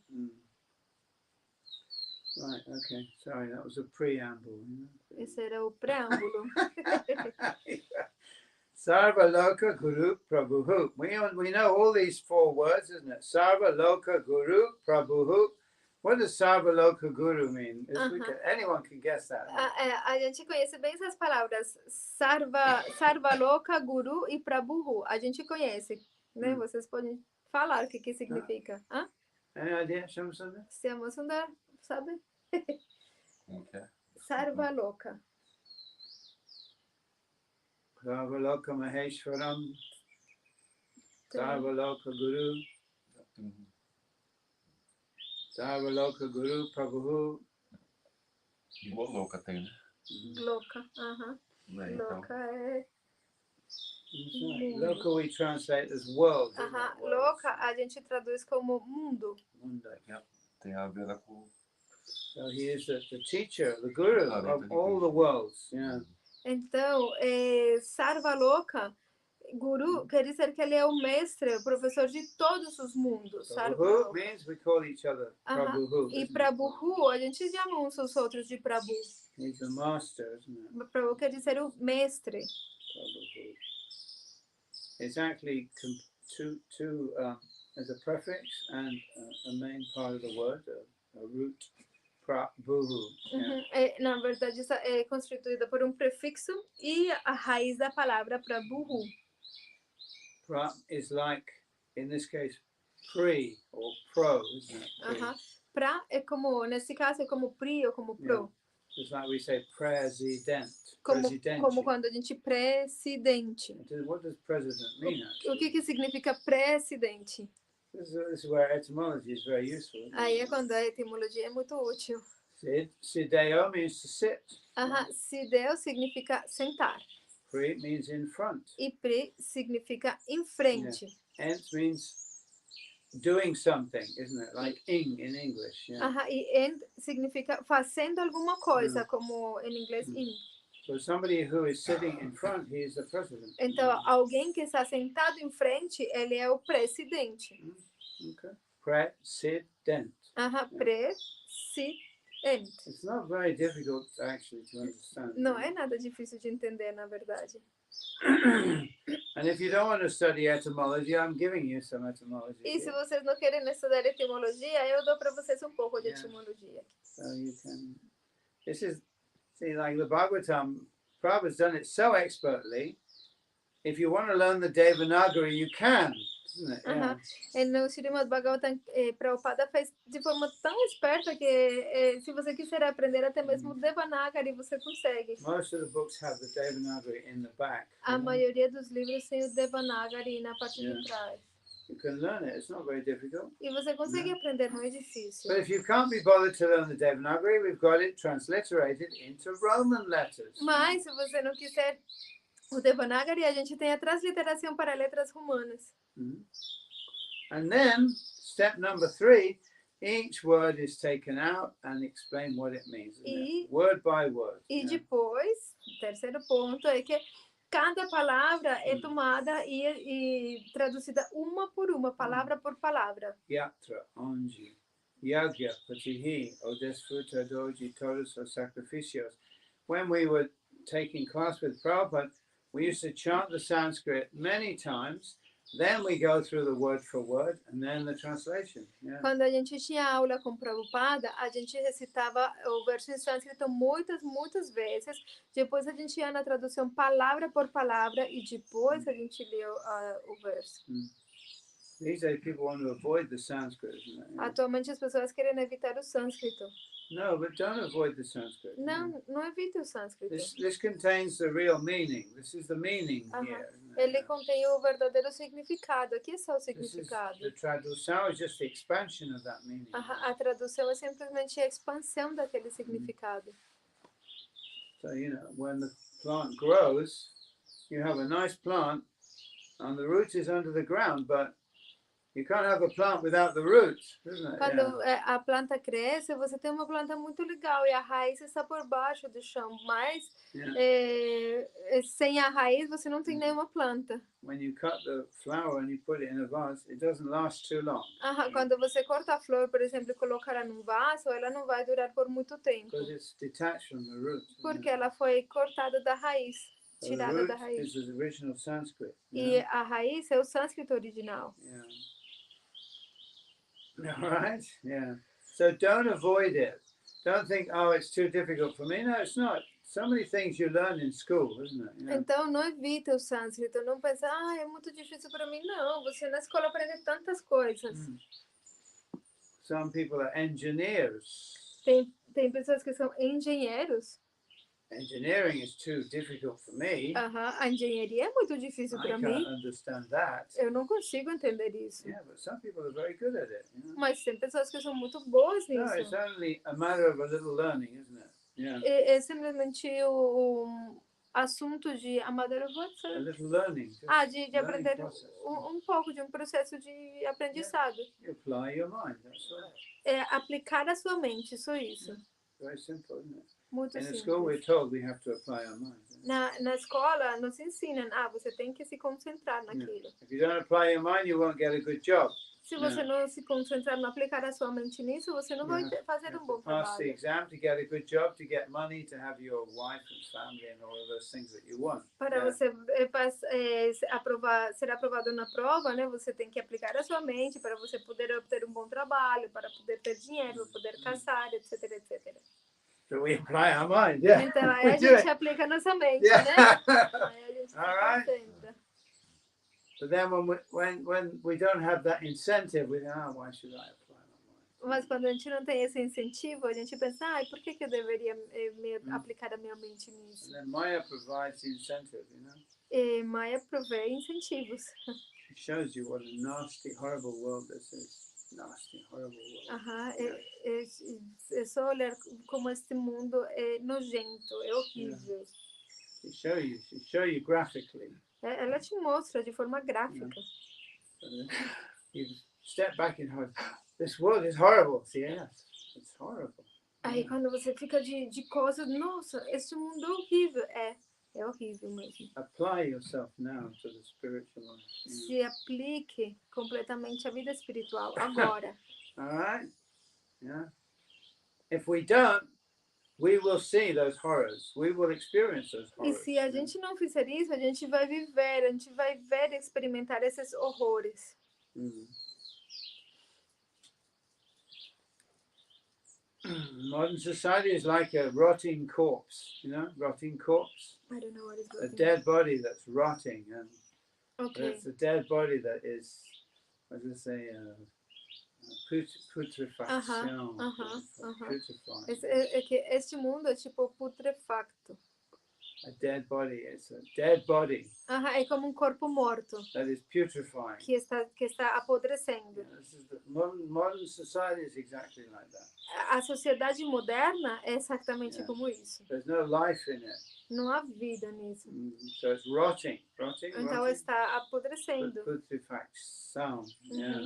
Right, okay. Sorry, that was a preamble. Esse era o preâmbulo. Sarva Loka Guru Prabhuhu. We know all these 4 words, isn't it? Sarva Loka Guru Prabhuhu. What does Sarva Loka Guru mean? Anyone can guess that. A gente conhece bem essas palavras. Sarva Loka Guru e Prabhuhu. A gente conhece, né? Vocês podem falar o que significa. Any idea, Shamsundar? Shamsundar, sabe? Okay. Sarva Loka. Sarva Loka Maheshwaram. Sarva Loka Guru. Sarva Loka Guru Prabhuhu. Igual louca tem, né? Loka, Loka é... Loka we translate as world. Loka a gente traduz como mundo. Tem a ver com... So he is the teacher, the guru of all the worlds. Então, Sarva Loka, Guru, quer dizer que ele é o mestre, o professor de todos os mundos. Prabhu means we call each other Prabhu. E Prabhu, a gente chama uns aos outros de Prabhu. He's the master, isn't it? Prabhu quer dizer o mestre. Prabhu. It's actually two as a prefix and a main part of the word, a root. Prabhu. Na verdade, é constituída por um prefixo e a raiz da palavra Prabhu. Pra is like, in this case, pre or pro, isn't it? Pra é como, nesse caso, é como pri ou como pro. Just like we say president. Como quando a gente presidente. What does president mean? O que significa presidente? This is where etymology is very useful. Aí é quando a etimologia é muito útil. Sideo means to sit. Sideo significa sentar. Pre means in front. E pre significa em frente. Ent means doing something, isn't it? Like in English. E ent significa fazendo alguma coisa, como em inglês in. So somebody who is sitting in front, he is the president. Então, alguém que está sentado em frente, ele é o presidente. Okay. President. Presidente. It's not very difficult actually to understand. Não é nada difícil de entender, na verdade. And if you don't want to study etymology, I'm giving you some etymology. E se vocês não querem estudar etimologia, eu dou para vocês um pouco de etimologia. So you can. This is, see, like the Bhagavatam, Prabhupada's done it so expertly. If you want to learn the Devanagari, you can. No Srimad Bhagavatam, Prabhupada fez de forma tão esperta que se você quiser aprender até mesmo Devanagari, você consegue. Most of the books have the Devanagari in the back. A maioria dos livros tem o Devanagari na parte de trás. You can learn it. It's not very difficult. E você consegue aprender, não é difícil. But if you can't be bothered to learn the Devanagari, we've got it transliterated into Roman letters. Mas se você não quiser o Devanagari, a gente tem a transliteração para letras romanas. And then, step number 3, each word is taken out and explain what it means. Word by word. E depois, o terceiro ponto é que cada palavra é tomada e traduzida uma por uma, palavra por palavra. Yatra, Anji, Yagya, Patihi, Odesfuta, Doji, Toros, or Sacrificios. When we were taking class with Prabhupada, we used to chant the Sanskrit many times, then we go through the word for word and then the translation. Yeah. Quando a gente tinha aula com Prabhupada, a gente recitava o verso em sânscrito muitas vezes. Depois a gente ia na tradução palavra por palavra e depois a gente lia o verso. These days people want to avoid the Sanskrit, isn't it? Yeah. Atualmente as pessoas querem evitar o sânscrito. No, but don't avoid the Sanskrit. Não evite o sânscrito. This contains the real meaning. This is the meaning here. Isn't it? Ele contém o verdadeiro significado. Aqui está o This is, significado. the tradução is just the expansion of that meaning. A tradução é simplesmente a expansão daquele significado. So, when the plant grows, you have a nice plant and the root is under the ground, but you can't have a plant without the roots, isn't it? Quando a planta cresce, você tem uma planta muito legal e a raiz está por baixo do chão, mas sem a raiz você não tem nenhuma planta. When you cut the flower and you put it in a vase, it doesn't last too long. Quando você corta a flor, por exemplo, e coloca ela num vaso, ela não vai durar por muito tempo. Because it's detached from the root. Porque ela foi cortada da raiz, So the tirada da root raiz. is the original Sanskrit. E a raiz é o sânscrito original. Yeah. All right? Yeah. So don't avoid it. Don't think, oh, it's too difficult for me. No, it's not. So many things you learn in school, isn't it? Yeah. Então, não evite o sânscrito. Não pense, é muito difícil para mim. Não, você na escola aprende tantas coisas. Some people are engineers. Tem pessoas que são engenheiros. Engineering is too difficult for me. A engenharia é muito difícil I para can't mim. understand that. Eu não consigo entender isso. Yeah, but some people are very good at it. Mas tem pessoas que são muito boas No, it's nisso. only a matter of a little learning, isn't it? Yeah. É simplesmente o assunto de A amadurecer. little learning. Just De learning aprender process. um pouco de um processo de aprendizado. You apply your mind. That's all. É aplicar a sua mente, só isso. Very simple, isn't it? Muito In the school, we're simples. told we have to apply our mind. Na escola, nos ensinam, você tem que se concentrar naquilo. If you don't apply your mind, you won't get a good job. Se você não se concentrar, não aplicar a sua mente nisso, você não vai fazer You um bom have to pass the trabalho. exam to get a good job, to get money, to have your wife and family and all of those things that you want. Para você ser aprovado na prova, né? Você tem que aplicar a sua mente para você poder obter um bom trabalho, para poder ter dinheiro, para poder casar, etc, etc. So we apply our mind, yeah. Então aí We a do gente it. aplica a nossa mente, Yeah. né? Aí a gente se Alright. concentra. But then when we don't have that incentive, we think, why should I apply my mind? Mas quando a gente não tem esse incentivo, a gente pensa, por que eu deveria aplicar a minha mente nisso? And then Maya provides the incentive, E Maya provê incentivos. It shows you what a nasty, horrible world this is. Nasty, horrible world. É só olhar como este mundo é nojento, é horrível. She show you graphically. Ela te mostra de forma gráfica. You step back and go, this world is horrible. Yes, it's horrible. Aí quando você fica de costas, nossa, este mundo é horrível. É horrível mesmo. Apply yourself now to the spiritual life. Se aplique completamente à vida espiritual agora. All right? Yeah. If we don't, we will see those horrors. We will experience those E horrors. se a gente não fizer isso, a gente vai ver e experimentar esses horrores. Modern society is like a rotting corpse, rotting corpse. I don't know what is A rotting. dead body that's rotting, and Okay. it's a dead body that is, what does it say, putrefaction. Putrefying. É que este mundo é tipo putrefacto. A dead body, it's a dead body É como um corpo morto that is putrefying. que está apodrecendo. This is the modern society is exactly like that. A sociedade moderna é exatamente como isso. There's no life in it. Não há vida nisso. So it's rotting. Então está apodrecendo. Putrefaction. Yeah.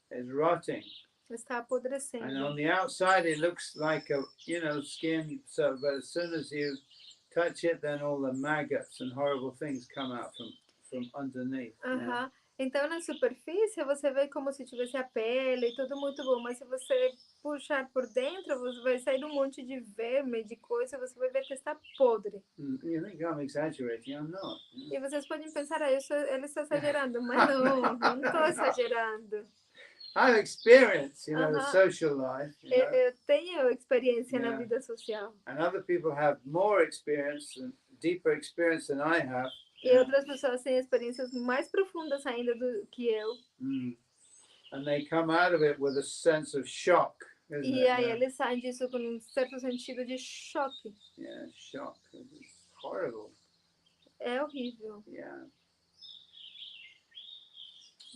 It's rotting. Está And apodrecendo. on the outside it looks like a, skin, but as soon as you touch it, then all the maggots and horrible things come out from underneath. Yeah. Então, na superfície, você vê como se tivesse a pele e tudo muito bom, mas se você puxar por dentro, você vai sair um monte de verme, de coisa, você vai ver que está podre. You think I'm exaggerating? I'm not. E vocês podem pensar, ele está exagerando, mas não estou exagerando. I've experienced, the Aham. social life, Eu tenho experiência na Yeah. vida social. and other people have more experience and deeper experience than I have. E outras pessoas têm experiências mais profundas ainda do que eu. And they come out of it with a sense of shock, isn't E it? aí Yeah. eles saem disso com um certo sentido de choque. Yeah, shock. It's horrible. É horrível. Yeah.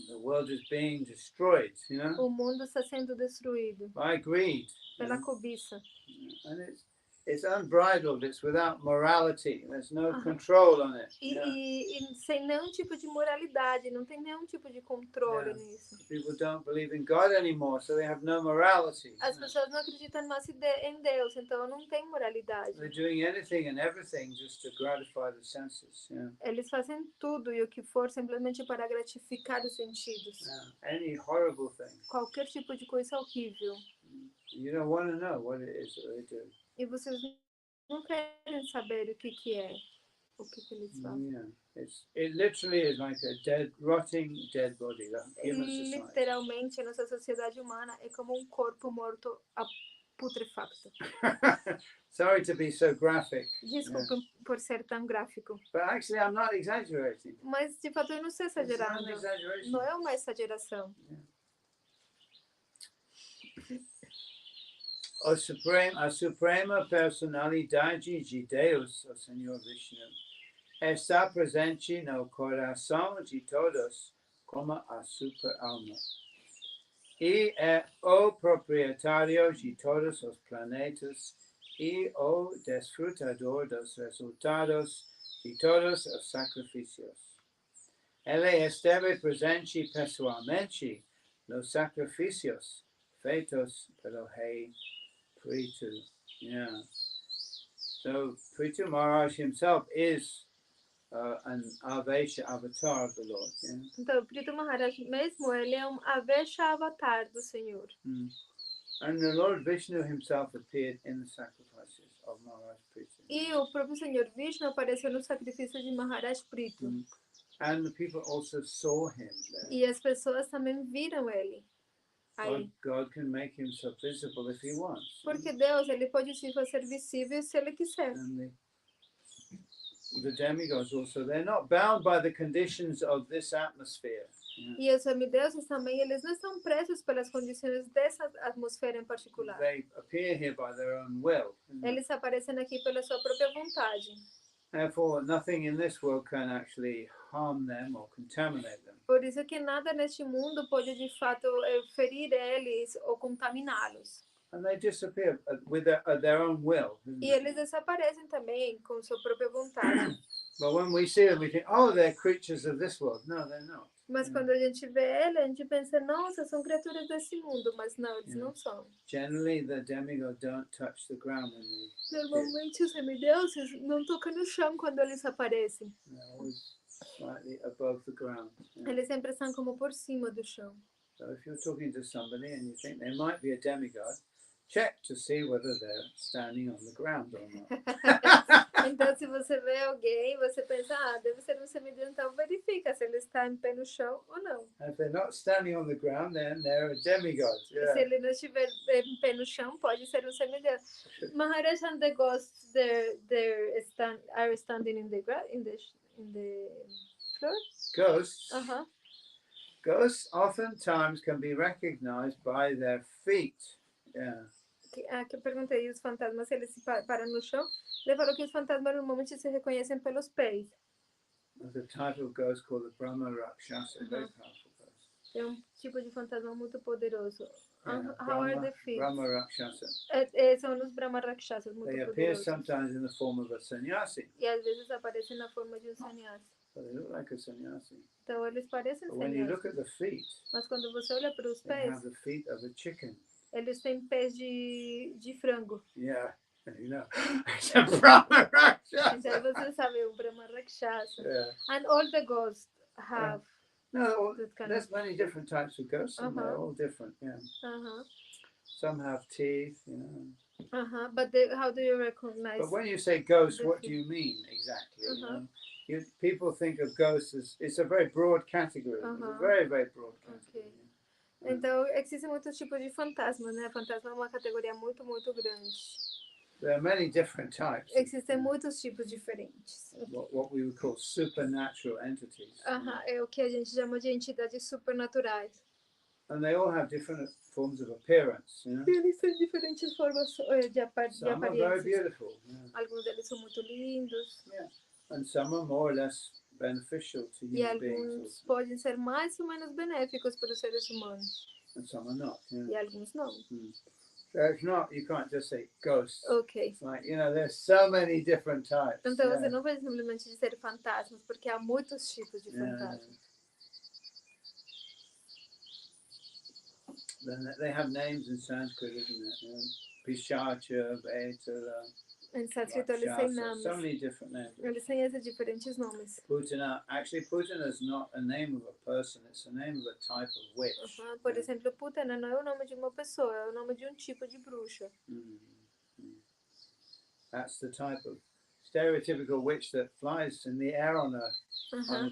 The world is being destroyed, O mundo está sendo destruído by greed. pela cobiça. And it's unbridled, it's without morality, there's no Uh-huh. control on it. E sem nenhum tipo de moralidade, não tem nenhum tipo de controle nisso. People don't believe in God anymore, so they have no morality. As pessoas não acreditam mais em Deus, então não tem moralidade. They're doing anything and everything just to gratify the senses. Eles fazem tudo e o que for simplesmente para gratificar os sentidos. Any horrible thing. Qualquer tipo de coisa horrível. You don't want to know what it is that they do. E vocês não querem saber o que é, o que eles fazem. Yeah, it literally is like a rotting dead body. Human society. Literalmente, a nossa sociedade humana é como um corpo morto putrefacto. Sorry to be so graphic. Desculpa por ser tão gráfico. But actually, I'm not exaggerating. Mas, de fato, eu não estou exagerando. Não é uma exageração. A suprema personalidade de Deus, o Senhor Vishnu, está presente no coração de todos como a super-alma. E é o proprietário de todos os planetas e o desfrutador dos resultados de todos os sacrifícios. Ele esteve presente pessoalmente nos sacrifícios feitos pelo rei Prithu. Yeah. So Prithu Maharaj himself is an Avesha avatar of the Lord. Yeah? Então, Prithu Maharaj mesmo, ele é Avesha avatar do Senhor. And the Lord Vishnu himself appeared in the sacrifices of Maharaj Prithu. E o próprio Senhor Vishnu apareceu no sacrifício de Maharaj Prithu. And the people also saw him there. E as pessoas também viram ele. God can make himself visible if he wants. Porque Deus, ele pode se fazer visível se ele quiser. And the demigods also, they're not bound by the conditions of this atmosphere. E os semideuses também, eles não estão presos pelas condições dessa atmosfera em particular. They appear here by their own will. Eles aparecem aqui pela sua própria vontade. Therefore, nothing in this world can actually harm them or contaminate them. Por isso que nada neste mundo pode de fato ferir eles ou contaminá-los. And they disappear with their own will. E eles desaparecem também com sua própria vontade. But when we see them, we think, oh, they're creatures of this world. No, they're not. Mas quando a gente vê ele, a gente pensa, nossa, são criaturas desse mundo, mas não, eles não são. Generally, the demigod don't touch the ground when they. Normalmente os semideuses não tocam no chão quando eles aparecem. They're always slightly above the ground. Eles sempre estão como por cima do chão. So if you're talking to somebody and you think they might be a demigod, check to see whether they're standing on the ground or not. Então, se você vê alguém, você pensa, deve ser um semideus, então verifica se ele está em pé no chão ou não. If they're not standing on the ground, then they're a demigod. Se ele não estiver em pé no chão, pode ser um semideus. Maharaj and the ghosts are standing in the floor? Ghosts. Ghosts oftentimes can be recognized by their feet. Que eu perguntei, os fantasmas, se eles se param no chão, ele falou que os fantasmas normalmente se reconhecem pelos pés. There's a type of ghost called the Brahma Rakshasa, very powerful ghost. É um tipo de fantasma muito poderoso. How are the feet? Brahma Rakshasa. São os Brahma Rakshasas muito They appear poderosos. sometimes in the form of a sannyasi. E às vezes aparecem na forma de um sannyasi. So they look like a sannyasi. Então eles parecem But when you look at sannyasis. the feet, Mas quando você olha para os they pés, have the feet of a chicken. eles têm pés de frango. Yeah, you know, it's a Brahma Rakshasa. Então você sabe, o Brahma Rakshasa. Yeah. And all the ghosts have No, That kind there's of many different types of ghosts, and they're all different. Yeah, some have teeth, you know. But how do you recognize? But when you say ghost, the what few- do you mean exactly? You know, people think of ghosts as it's a very broad category. It's a very, very broad category. Ok. Então, existem muitos tipos de fantasma, né? Fantasma é uma categoria muito, muito grande. There are many different types. Existem muitos tipos diferentes. What we would call supernatural entities. É o que a gente chama de entidades supernaturais. And they all have different forms of appearance. You know? E eles têm diferentes formas de Some are very aparências. beautiful. Yeah. Alguns deles são muito lindos. Yeah. And some are more or less beneficial to E human beings. alguns Also. podem ser mais ou menos benéficos para os seres humanos. And some are not. Yeah. E alguns não. So it's not, you can't just say ghosts. Ok. It's like, you know, there's so many different types. Então Yeah. você não pode simplesmente dizer fantasmas, porque há muitos tipos de fantasmas. Then they have names in Sanskrit, isn't it? You know, Pishacha, Vetala, Em sânscrito eles têm nomes. so many different names. Eles têm esses diferentes nomes. Putana, actually, Putana is not a name of a person, it's a name of a type of witch. Por exemplo, Putana não é o nome de uma pessoa, é o nome de um tipo de bruxa. That's the type of stereotypical witch that flies in the air on a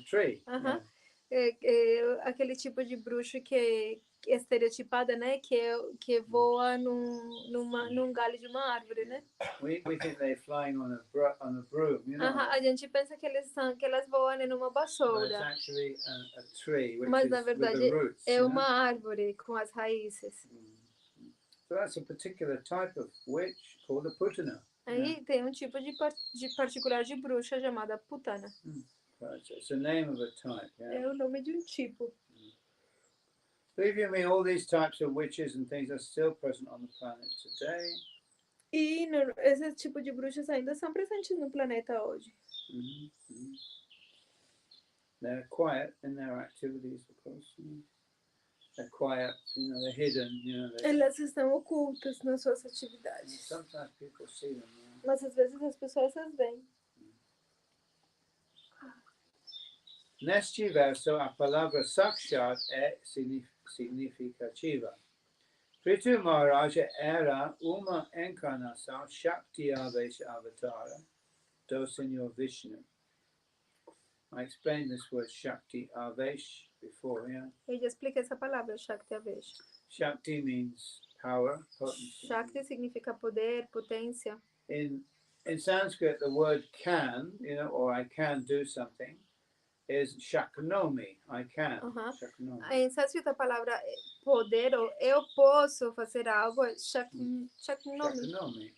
tree. Yeah. É aquele tipo de bruxa que é estereotipada, né? Que voa num galho de uma árvore, né? We think they're flying on a broom, you know. A gente pensa que elas voam numa But it's vassoura. actually a tree which Mas is na verdade with the roots. é you uma know? árvore com as raízes. So that's a particular type of witch called a Putana. Aí tem um tipo de particular de bruxa chamada Putana. It's a name of a type. Yeah. É o nome de um tipo. Believe you me, all these types of witches and things are still present on the planet today. E esse tipo de bruxas ainda são presentes no planeta hoje. They're quiet in their activities, of course. They're quiet, you know, they're hidden, you know. Elas estão ocultas nas suas atividades. Sometimes people see them. Mas às vezes as pessoas as veem. Neste verso, a palavra sakshat é significativa. Prithu Maharaja era uma encarnação Shakti Avesh Avatara do Senhor Vishnu. I explained this word Shakti Avesh before, yeah? Eu já expliquei essa palavra, Shakti Avesh. Shakti means power, potency. Shakti significa poder, potência. In Sanskrit, the word can, you know, or I can do something, is shaknomi. I can. Shaknomi. Em sânscrito a palavra poder ou eu posso fazer algo é shaknomi.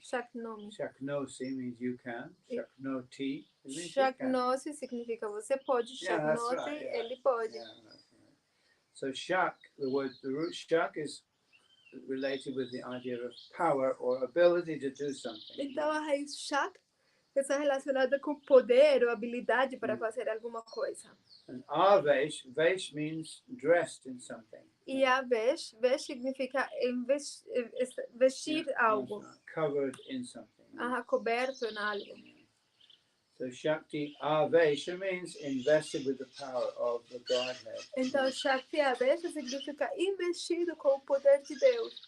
Shaknomi. Shaknosi means you can. Shaknoti means Shaknosi significa você pode. Shaknoti, ele pode. Yeah, that's right. So shak, the root shak is related with the idea of power or ability to do something. Então a raiz shak está relacionada com poder ou habilidade para fazer alguma coisa. And avesh, vesh means dressed in something. E avesh, vesh significa vestir algo. Covered in something. Coberto em algo. So Shakti Avesha means invested with the power of the Godhead. Então Shakti Avesha significa investido com o poder de Deus.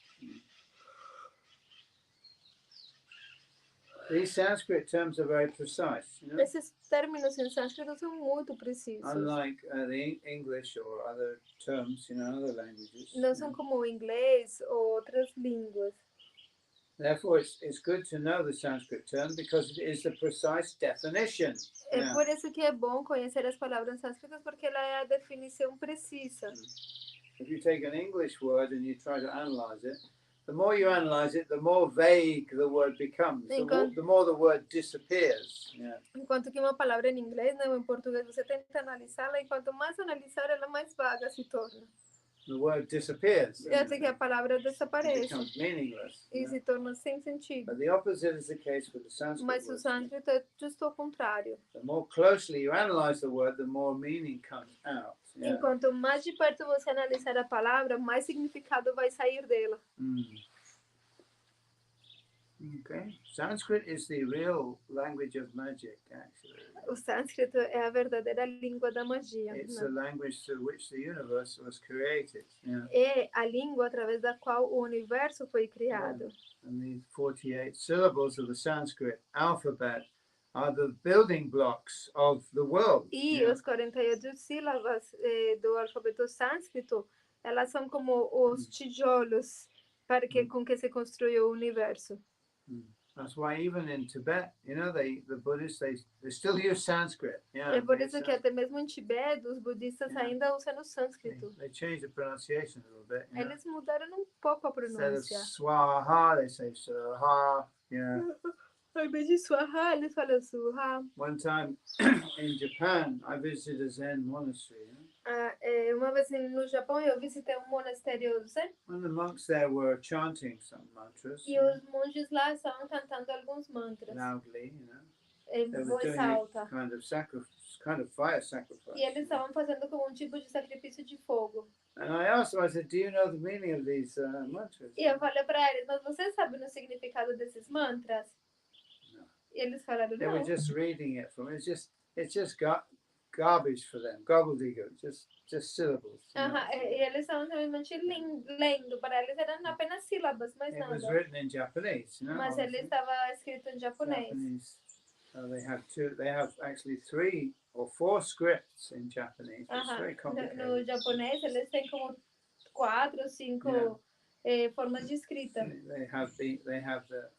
These Sanskrit terms are very precise. You know? Esses términos em sânscrito são muito precisos. Unlike the English or other terms, you know, other languages. Não são como o inglês ou outras línguas. Therefore, it's good to know the Sanskrit term because it is the precise definition. É por isso que é bom conhecer as palavras sânscritas, porque ela é a definição precisa. If you take an English word and you try to analyze it, the more you analyze it, the more vague the word becomes. The more the word disappears. Yeah. Enquanto que uma palavra em inglês, não, em português, você tenta analisá-la e quanto mais analisar, ela mais vaga se torna. The word disappears. E até que a palavra desaparece. It becomes meaningless. E se torna sem sentido. But the opposite is the case with the Sanskrit. Mas o sânscrito é justo ao contrário. The more closely you analyze the word, the more meaning comes out. Yeah. Enquanto mais de perto você analisar a palavra, mais significado vai sair dela. Okay. Sanskrit is the real language of magic, actually. O sânscrito é a verdadeira língua da magia. It's Né? the language through which the universe was created. Yeah. É a língua através da qual o universo foi criado. And the 48 syllables of the Sanskrit alphabet are the building blocks of the world. E Yeah. os 48 sílabas do alfabeto sânscrito, elas são como os tijolos com que se construiu o universo. That's why even in Tibet, the Buddhists, they still use Sanskrit. Yeah, É por isso que até mesmo em Tibete, os budistas ainda usam o sânscrito. they changed the pronunciation a little bit. Eles mudaram um pouco a Instead of pronúncia. swaha, they say swaha. Yeah. Ao invés de suha, eles falam suha. One time in Japan, I visited a Zen monastery. Uma vez no Japão, eu visitei um monastério zen. And the monks there were chanting some mantras E os monges lá estavam cantando alguns mantras. loudly, Em They were voz doing alta. a kind of fire sacrifice. E eles estavam fazendo como um tipo de sacrifício de fogo. And I asked them, I said, do you know the meaning of these mantras? E eu falei para eles, mas vocês sabem o significado desses mantras? Não. E eles falaram, They não. were just reading it from it's just garbage for them, gobbledygook, just syllables. E eles estavam simplesmente lendo. Para eles eram apenas sílabas, mas It was nada. written in Japanese, Mas ele estava escrito em japonês. Japanese. They have actually 3 or 4 scripts in Japanese. It's very complicated. No japonês eles têm como 4 ou 5 formas de escrita. They have the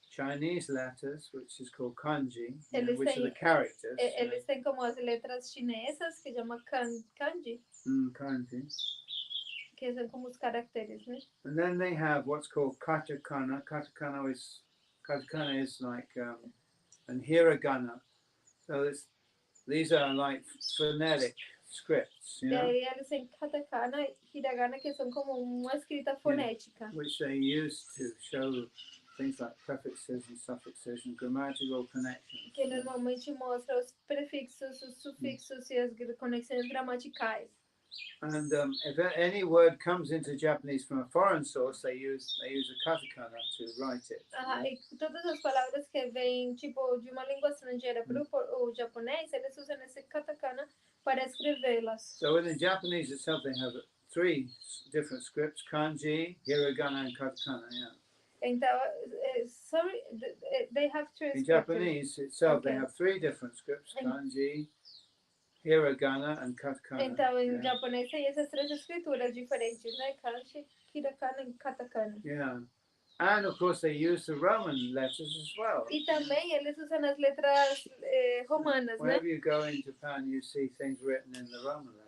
Chinese letters, which is called kanji, Eles which are the têm- characters. Eles têm como as letras chinesas, que chama kanji, Kanji. que são como os caracteres, né? And then they have what's called katakana. Katakana is like and hiragana. So these are like phonetic scripts, E aí eles têm katakana e hiragana, que são como uma escrita fonética. which they use to show things like prefixes and suffixes and grammatical connections. Que normalmente mostra os prefixos, os sufixos e as conexões gramaticais. And if any word comes into Japanese from a foreign source, they use a katakana to write it. E todas as palavras que vêm tipo de uma língua estrangeira para o japonês, eles usam esse katakana para escrevê-las. So within Japanese itself, they have 3 different scripts: kanji, hiragana, and katakana. Yeah. Então, they have 3 In scriptures. Japanese itself, they Okay. have 3 different scripts: And- kanji, hiragana, and katakana. Então, em Yeah. japonês tem essas 3 escrituras diferentes, né? Kanji, hiragana e katakana. Yeah. And of course, they use the Roman letters as well. E também eles usam as letras romanas, né? Wherever you go in Japan, you see things written in the Roman letters.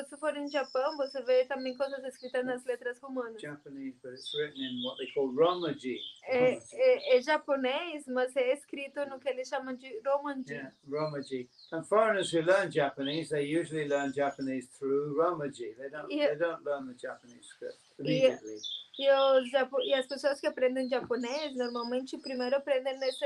Se for em Japão, você vê também coisas escritas nas letras romanas. Japanese, but it's written in what they call Romaji. É japonês, mas é escrito no que eles chamam de romanji. Yeah, Romaji. And foreigners who learn Japanese, they usually learn Japanese through Romaji. They don't learn the Japanese script immediately. E as pessoas que aprendem japonês, normalmente primeiro aprendem nesse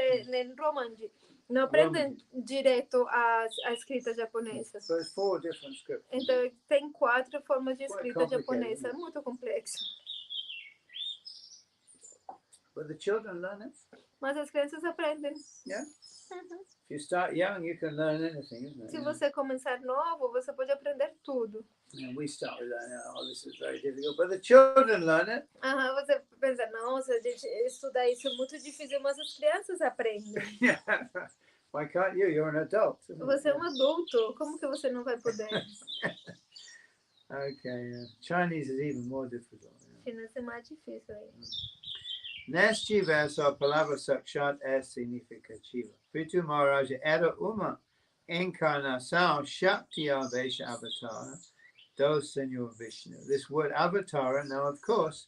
romanji. Não aprendem direto a escrita japonesa. So there's 4 different scripts. Então, tem 4 formas de Quite escrita complicated, japonesa. É isn't it? muito complexo. But the children learn it. Mas as crianças aprendem. Yeah. Uhum. If you start young, you can learn anything, isn't it? Se você começar novo, você pode aprender tudo. And we start with learning, this is very difficult. But the children learn it. Você pensa, nossa, gente, estudar isso é muito difícil, mas as crianças aprendem. Yeah. Why can't you? You're an adult. Isn't it? Você é um adulto, como que você não vai poder? Okay, yeah. Chinese is even more difficult. Yeah. Chinês é mais difícil aí. Neste verso, a palavra sakshat significativa. Prithu Maharaj era uma encarnação Shakti Avesha Avatara do Senhor Vishnu. This word avatara, now of course,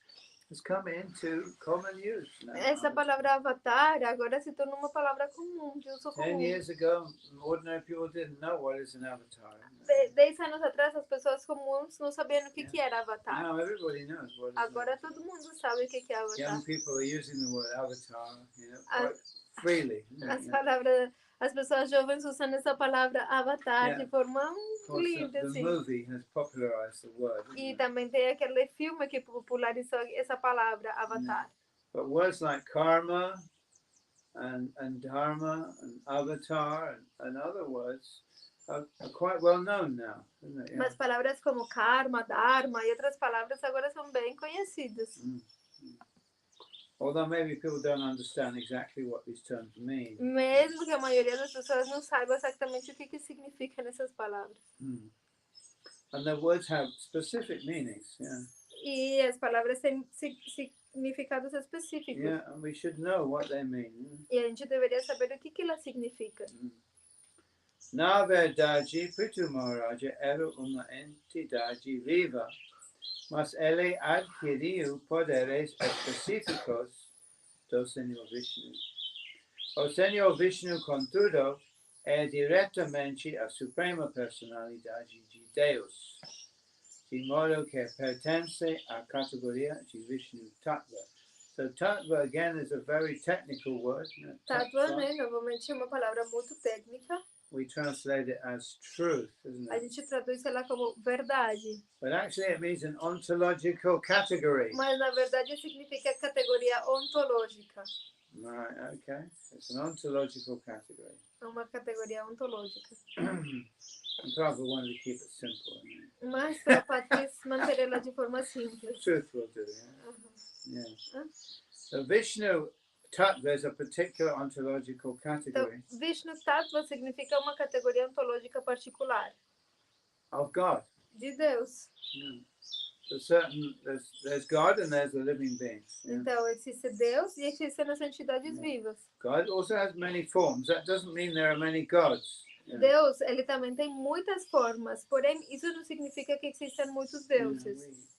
has come into common use now. Essa palavra avatar agora se tornou uma palavra comum, de uso 10 comum. years ago, ordinary people didn't know what is an avatar. 10 anos atrás, as pessoas comuns não sabiam o que era avatar. Now everybody knows what is Agora avatar. todo mundo sabe o que é avatar. Young people are using the word avatar, quite freely. As pessoas jovens usam essa palavra avatar Yeah. de forma Of course, linda, the assim. movie has popularized the word. E Isn't it? também tem aquele filme que popularizou essa palavra, avatar. But words like karma and dharma and avatar and other words are quite well known now, isn't it? Yeah. Mas palavras como karma, dharma e outras palavras agora são bem conhecidas. Although maybe people don't understand exactly what these terms mean. Mesmo que a maioria das pessoas não saiba exatamente o que significa nessas palavras. And the words have specific meanings, yeah. E as palavras têm significados específicos. Yeah, and we should know what they mean. E a gente deveria saber o que ela significa. Na verdade, Prithu Maharaja era uma entidade viva, mas ele adquiriu poderes específicos do Senhor Vishnu. O Senhor Vishnu, contudo, é diretamente a suprema personalidade de Deus, de modo que pertence à categoria de Vishnu Tattva. So Tattva, again, is a very technical word. Tattva, né, novamente é uma palavra muito técnica. We translate it as truth, isn't A it? gente traduz ela como verdade. But actually it means an ontological category. Mas na verdade significa categoria ontológica. Right, okay. It's an ontological category. É uma categoria ontológica. And Prabhupada wanted to keep it simple. Mas Prabhupada quis manter ela de forma simples. Truth will do, yeah? Uhum. Yeah. So Vishnu Tattva is a particular ontological Então, category Vishnu Tattva significa uma categoria ontológica particular of God. de Deus. Yeah. So there's God and there's the living beings. Yeah? Então, existe Deus e existem as entidades vivas. God also has many forms. That doesn't mean there are many gods. Yeah. Deus, ele também tem muitas formas, porém, isso não significa que existem muitos deuses.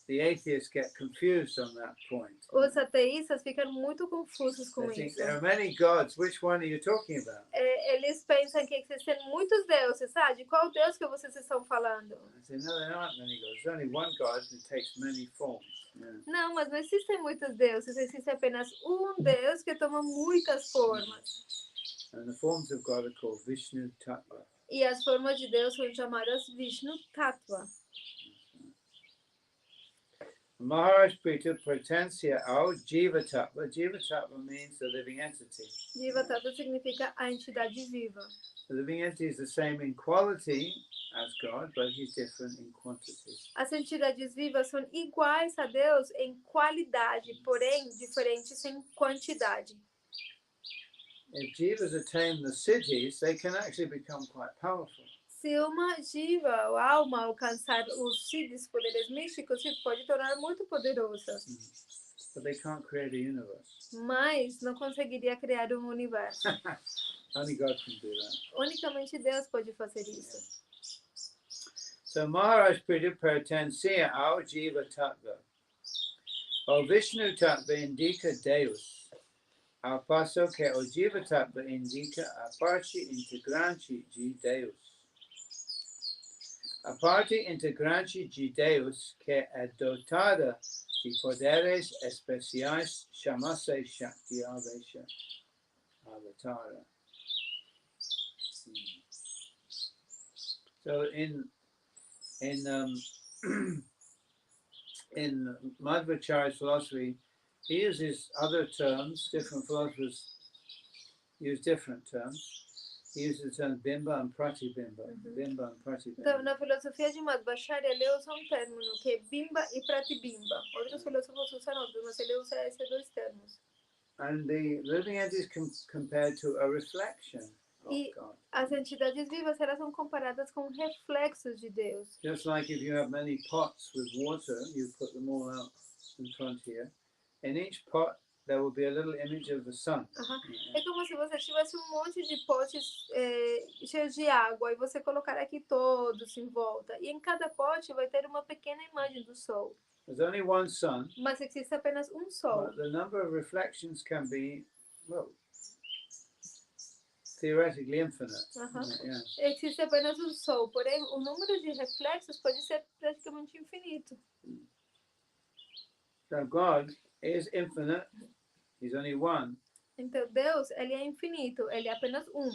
The atheists get confused on that point. Os ateístas ficam muito confusos com They think isso. there are many gods. Which one are you talking about? Eles pensam que existem muitos deuses, sabe? De qual Deus que vocês estão falando? I say, no, there aren't many gods. There's only one God who takes many forms. Yeah. Não, mas não existem muitos deuses. Existe apenas um Deus que toma muitas formas. And the forms of God are called Vishnu Tattva. E as formas de Deus são chamadas Vishnu Tattva. Maharaj Prithu pertencia ao Jiva Tattva. Jiva Tattva means the living entity. Jiva Tattva significa a entidade viva. The living entity is the same in quality as God, but he's different in quantity. As entidades vivas são iguais a Deus em qualidade, porém diferentes em quantidade. If jivas attain the siddhis, they can actually become quite powerful. Se uma jiva, ou alma, alcançar os siddhis, poderes místicos, se pode tornar muito poderosa. But they can't create a universe. Mas não conseguiria criar um universo. Only God can do that. Unicamente Deus pode fazer isso. So Maharaj Prithu pertencia ao Jiva Tattva. O Vishnu Tattva indica Deus, ao passo que o Jiva Tattva indica a parte integrante de Deus. A parte integrante de Deus que é dotada de poderes especiais chama-se Shakti Avesha Avatara. So in Madhvacharya's philosophy, he uses other terms. Different philosophers use different terms. He uses the terms bimba and pratibimba. Bimba and pratibimba. Então, na filosofia de Madhvacharya, ele usa um término que é bimba e pratibimba. Outros filósofos usam outros, mas ele usa esses dois termos. And the living entity is compared to a reflection of E God. as entidades vivas, elas são comparadas com reflexos de Deus. Just like if you have many pots with water, you put them all out in front here. In each pot, there will be a little image of the sun. É como se você tivesse um monte de potes cheios de água e você colocar aqui todos em volta. E em cada pote vai ter uma pequena imagem do sol. There's only one sun, Mas existe apenas um sol. but the number of reflections can be, well, theoretically infinite. Yeah. Existe apenas um sol, porém o número de reflexos pode ser praticamente infinito. So God is infinite. He's only one. Então Deus, ele é infinito, ele é apenas um.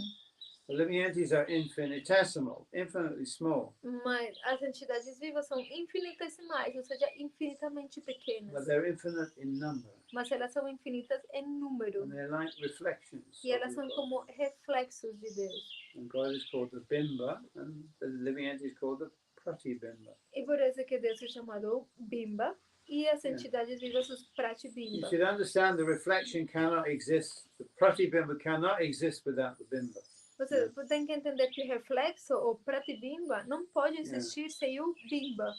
The living entities are infinitesimal, infinitely small, Mas as entidades vivas são infinitesimais, ou seja, infinitamente but pequenas. they're infinite in number, Mas elas são infinitas em número. and they're like reflections. E elas of são God. como reflexos de Deus. And God is called the Bimba, and the living entity is called the Pratibimba. E por isso que Deus é chamado Bimba e as Yeah. entidades vivas os You Pratibimba. should understand the reflection cannot exist, the Pratibimba cannot exist without the Bimba. Você tem que entender que o reflexo, ou Pratibimba, não pode existir sem o Bimba.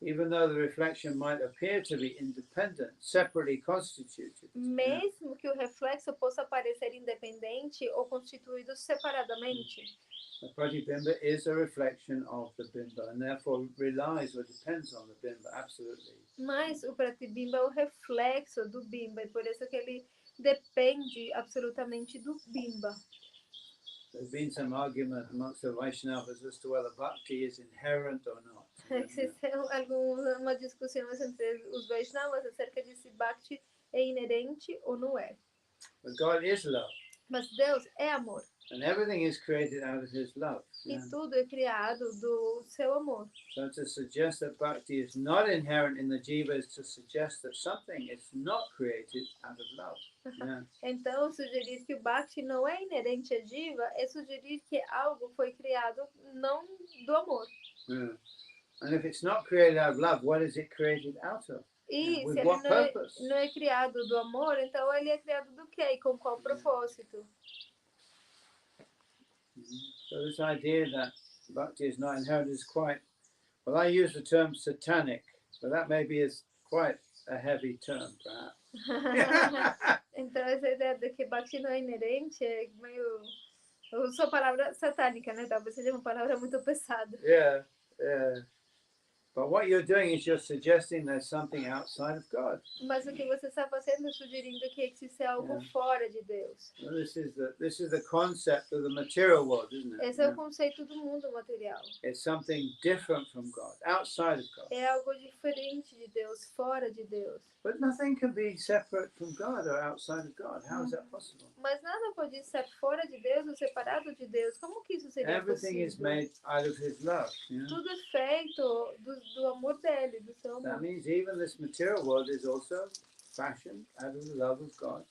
Even though the reflection might appear to be independent, separately constituted. Mesmo que o reflexo possa parecer independente ou constituído separadamente. The Pratibimba is a reflection of the Bimba and therefore relies or depends on the Bimba, absolutely. Mas o Pratibimba é o reflexo do Bimba, e por isso que ele depende absolutamente do Bimba. There's been some argument amongst the Vaishnavas as to whether bhakti is inherent or not. Existe uma discussão entre os Vaishnavas acerca de se Bhakti é inerente ou não é. But God is love, Mas Deus é amor, and everything is created out of His love. e tudo é criado do seu amor. So to suggest that bhakti is not inherent in the jiva is to suggest that something is not created out of love. Yeah. Então, sugerir que o Bhakti não é inerente à Jiva é sugerir que algo foi criado não do amor. Yeah. And if it's not created out of love, what is it created out of? E With se ele what purpose? não é criado do amor, então ele é criado do quê? E com qual propósito? So this idea that bhakti is not inherent is quite, well, I use the term satanic, but that maybe is quite a heavy term, perhaps. Então, essa ideia de que Bhakti não é inerente é meio... Eu uso a palavra satânica, né? Talvez seja uma palavra muito pesada. Yeah, yeah. But what you're doing is you're suggesting there's something outside of God. Mas o que você está fazendo é sugerindo que existe algo fora de Deus. Well, this is the concept of the material world, isn't it? Esse é o conceito do mundo material. It's something different from God, outside of God. É algo diferente de Deus, fora de Deus. But nothing can be separate from God or outside of God. How is that possible? Mas nada pode ser fora de Deus ou separado de Deus. Como que isso seria Everything is possível? made out of His love. You know? Tudo é feito do amor dele, do seu That amor. means even this material world is also fashioned out of the love of God.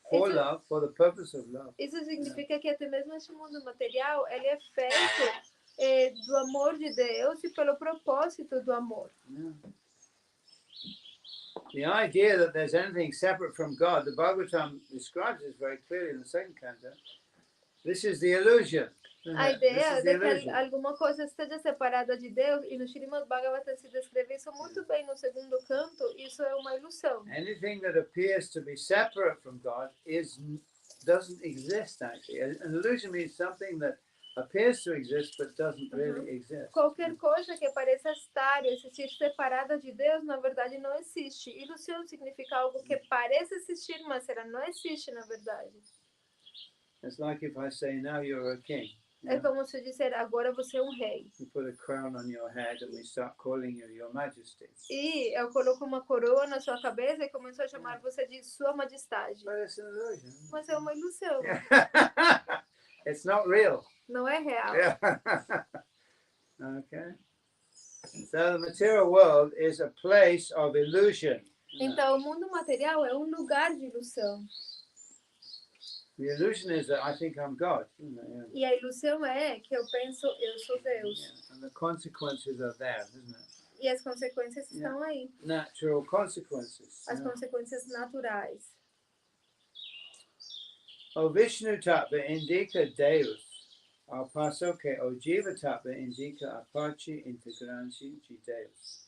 For love, for the purpose of love. Isso significa que até mesmo este mundo material, ele é feito do amor de Deus e pelo propósito do amor. Yeah. The idea that there's anything separate from God, the Bhagavatam describes this very clearly in the second canto. This is the illusion. A ideia This is the de que illusion. alguma coisa esteja separada de Deus, e no Srimad Bhagavatam se descreve isso muito bem no segundo canto, isso é uma ilusão. Anything that appears to be separate from God doesn't exist actually. An illusion means something that appears to exist but doesn't really exist. Qualquer coisa que pareça estar e existir separada de Deus, na verdade não existe. Ilusão significa algo que parece existir, mas ela não existe na verdade. It's like if I say, now you're a king. É como se dizer, agora você é um rei. You put a crown on your head and we start calling you your majesty. E eu coloco uma coroa na sua cabeça e começo a chamar você de sua majestade. But it's an illusion. Mas é uma ilusão, It's not real. não é real. Yeah. Okay. So the material world is a place of illusion. Então, o mundo material é um lugar de ilusão. The illusion is that I think I'm God. Isn't it? Yeah. E a ilusão é que eu penso, eu sou Deus. Yeah. And the consequences are there, isn't it? E as consequências estão aí. Natural consequences. As Yeah. consequências naturais. O Vishnu Tattva indica Deus, ao passo que o Jiva Tattva indica a parte integrante de Deus.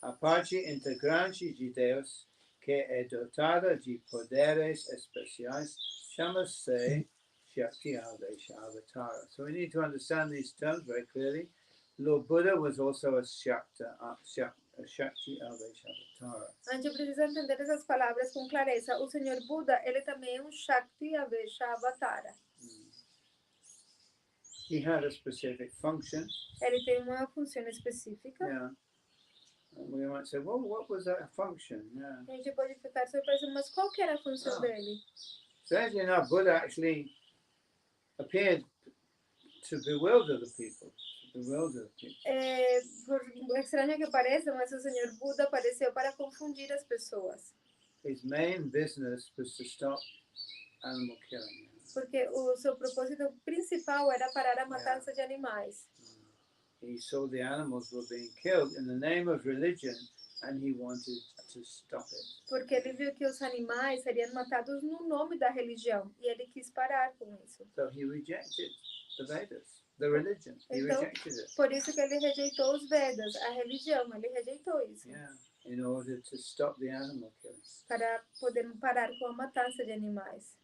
A parte integrante de Deus, que é dotada de poderes especiais, chama-se Shakti Avesha Avatara. So we need to understand these terms very clearly. Lord Buddha was also a Shakti Avesha Avatara. A gente precisa entender essas palavras com clareza. O Senhor Buda, ele também é um Shakti Avesha Avatara. He had a specific function. Ele tem uma função específica. Yeah. And we might say, well, what was that function? Yeah. A gente pode ficar surpreso, mas qual que era a função Ah. dele? So as you know, Buddha actually appeared to bewilder the people. To bewilder the people. Por estranho que pareça, mas o Senhor Buda apareceu para confundir as pessoas. His main business was to stop animal killing. Porque o seu propósito principal era parar a matança de animais. He saw the animals were being killed in the name of religion, and he wanted to stop it. Porque ele viu que os animais seriam matados no nome da religião e ele quis parar com isso. So he rejected the Vedas, the religion. He Então, rejected it. por isso que ele rejeitou os Vedas, a religião, ele rejeitou isso. Yeah, in order to stop the animal killing. Para poder parar com a matança de animais.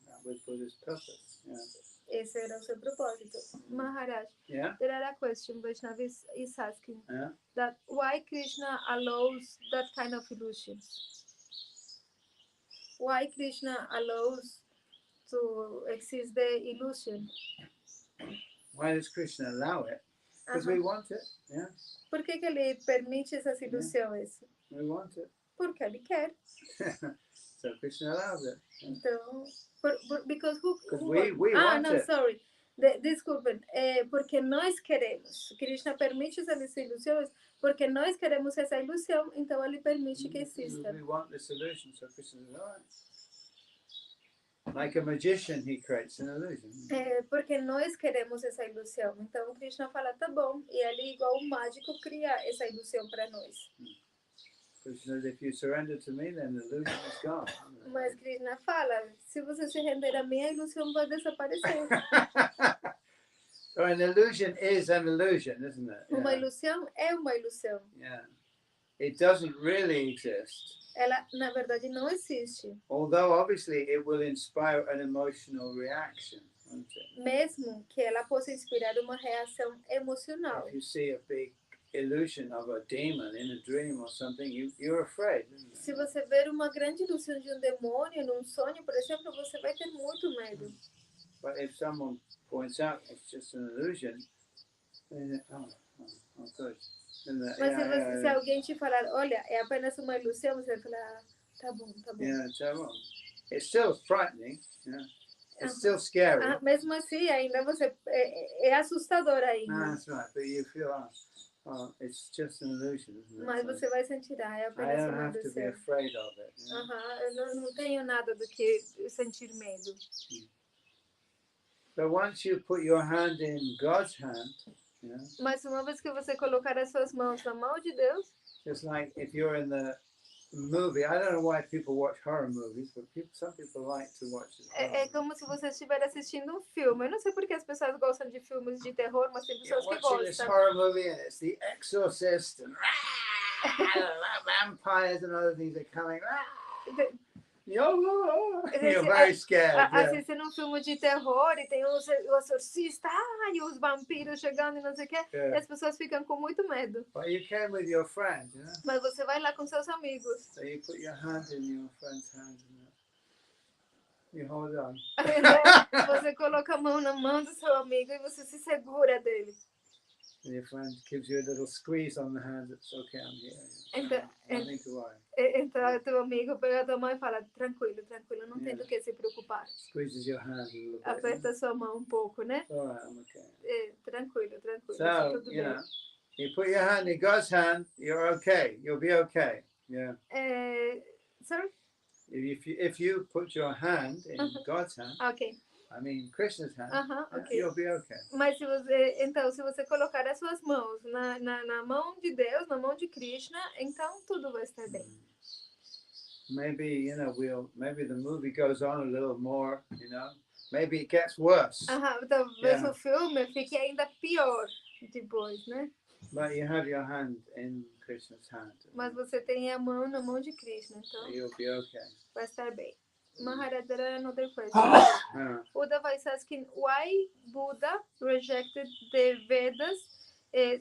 That was Buddha's purpose. Yeah. Esse era o seu propósito. Maharaj, Yeah. there are a question Vaishnav is asking. Yeah. That why Krishna allows that kind of illusions? Why Krishna allows to exist the illusion? Why does Krishna allow it? Because we want it. Yeah, Por que ele permite essas ilusões? we want it. Porque ele quer. So Krishna allows it. Então, because Because we want no, it. sorry. Desculpen, porque nós queremos. Krishna permite essas ilusões porque nós queremos essa ilusão, então ele permite que exista. We want this illusion, so Krishna says, all right. Like a magician, he creates an illusion. Porque nós queremos essa ilusão, então Krishna fala, tá bom, e ele, igual um mágico, cria essa ilusão para nós. Krishna says, if you surrender to me, then the illusion is gone. Mas Krishna fala, se você se render a mim, a ilusão vai desaparecer. So an illusion is an illusion, isn't it? Uma Yeah. ilusão é uma ilusão. Yeah. It doesn't really exist. Ela, na verdade, não existe. Although obviously it will inspire an emotional reaction, won't it? Mesmo que ela possa inspirar uma reação emocional. If you see a big illusion of a demon in a dream or something, you're afraid, isn't it? Se você ver uma grande ilusão de um demônio num sonho, por exemplo, você vai ter muito medo. But if someone points out it's just an illusion, then good. Mas se alguém te falar, olha, é apenas uma ilusão, você vai falar, tá bom, tá bom. Yeah, it's wrong. It's still frightening. Yeah. It's still scary. Mesmo assim, ainda você é assustador ainda. That's right. But you feel, it's just an illusion, isn't it? Mas So você vai sentir, é I apenas don't uma have to be ilusão. afraid of it. You know? Eu não tenho nada do que sentir medo. So once you put your hand in God's hand, you know, Mas uma vez que você colocar as suas mãos na mão de Deus, just like if you're in the movie, I don't know why people watch horror movies, but some people like to watch it. é como se você estiver assistindo um filme. Eu não sei porque as pessoas gostam de filmes de terror, mas tem You're pessoas que watching this gostam. horror movie and it's The Exorcist and vampires and other things are coming. You're very scared. Yeah. Assistindo um filme de terror e tem o exorcista, e os vampiros chegando e não sei o quê. Yeah. E as pessoas ficam com muito medo. But you came with your friend, you know? Mas você vai lá com seus amigos. So you put your hand in your friend's hand and you hold on. Então, você coloca a mão na mão do seu amigo e você se segura dele. And your friend gives you a little squeeze on the hand. It's okay, I'm here. Então, Nothing to worry. então teu amigo pega a tua mão e fala, tranquilo, tranquilo, não tem do que se preocupar. Squeezes your hand a little bit. Aperta sua mão um pouco, né? All right, I'm okay. Tranquilo, tranquilo, tá So, tudo you bem. know, you put your hand in God's hand, you're okay. You'll be okay. Yeah. Sorry? If you put your hand in God's hand, Ok. I mean Krishna's hand, Ok. you'll be okay. Mas se você colocar as suas mãos na mão de Deus, na mão de Krishna, então tudo vai estar bem. Maybe, you know, maybe the movie goes on a little more, you know. Maybe it gets worse. Talvez Yeah. o filme fique ainda pior depois, né? But you have your hand in Krishna's hand. Mas você tem a mão na mão de Krishna, então You'll be okay. vai estar bem. Maharaj, there are another question. Buddha was asking why Buddha rejected the Vedas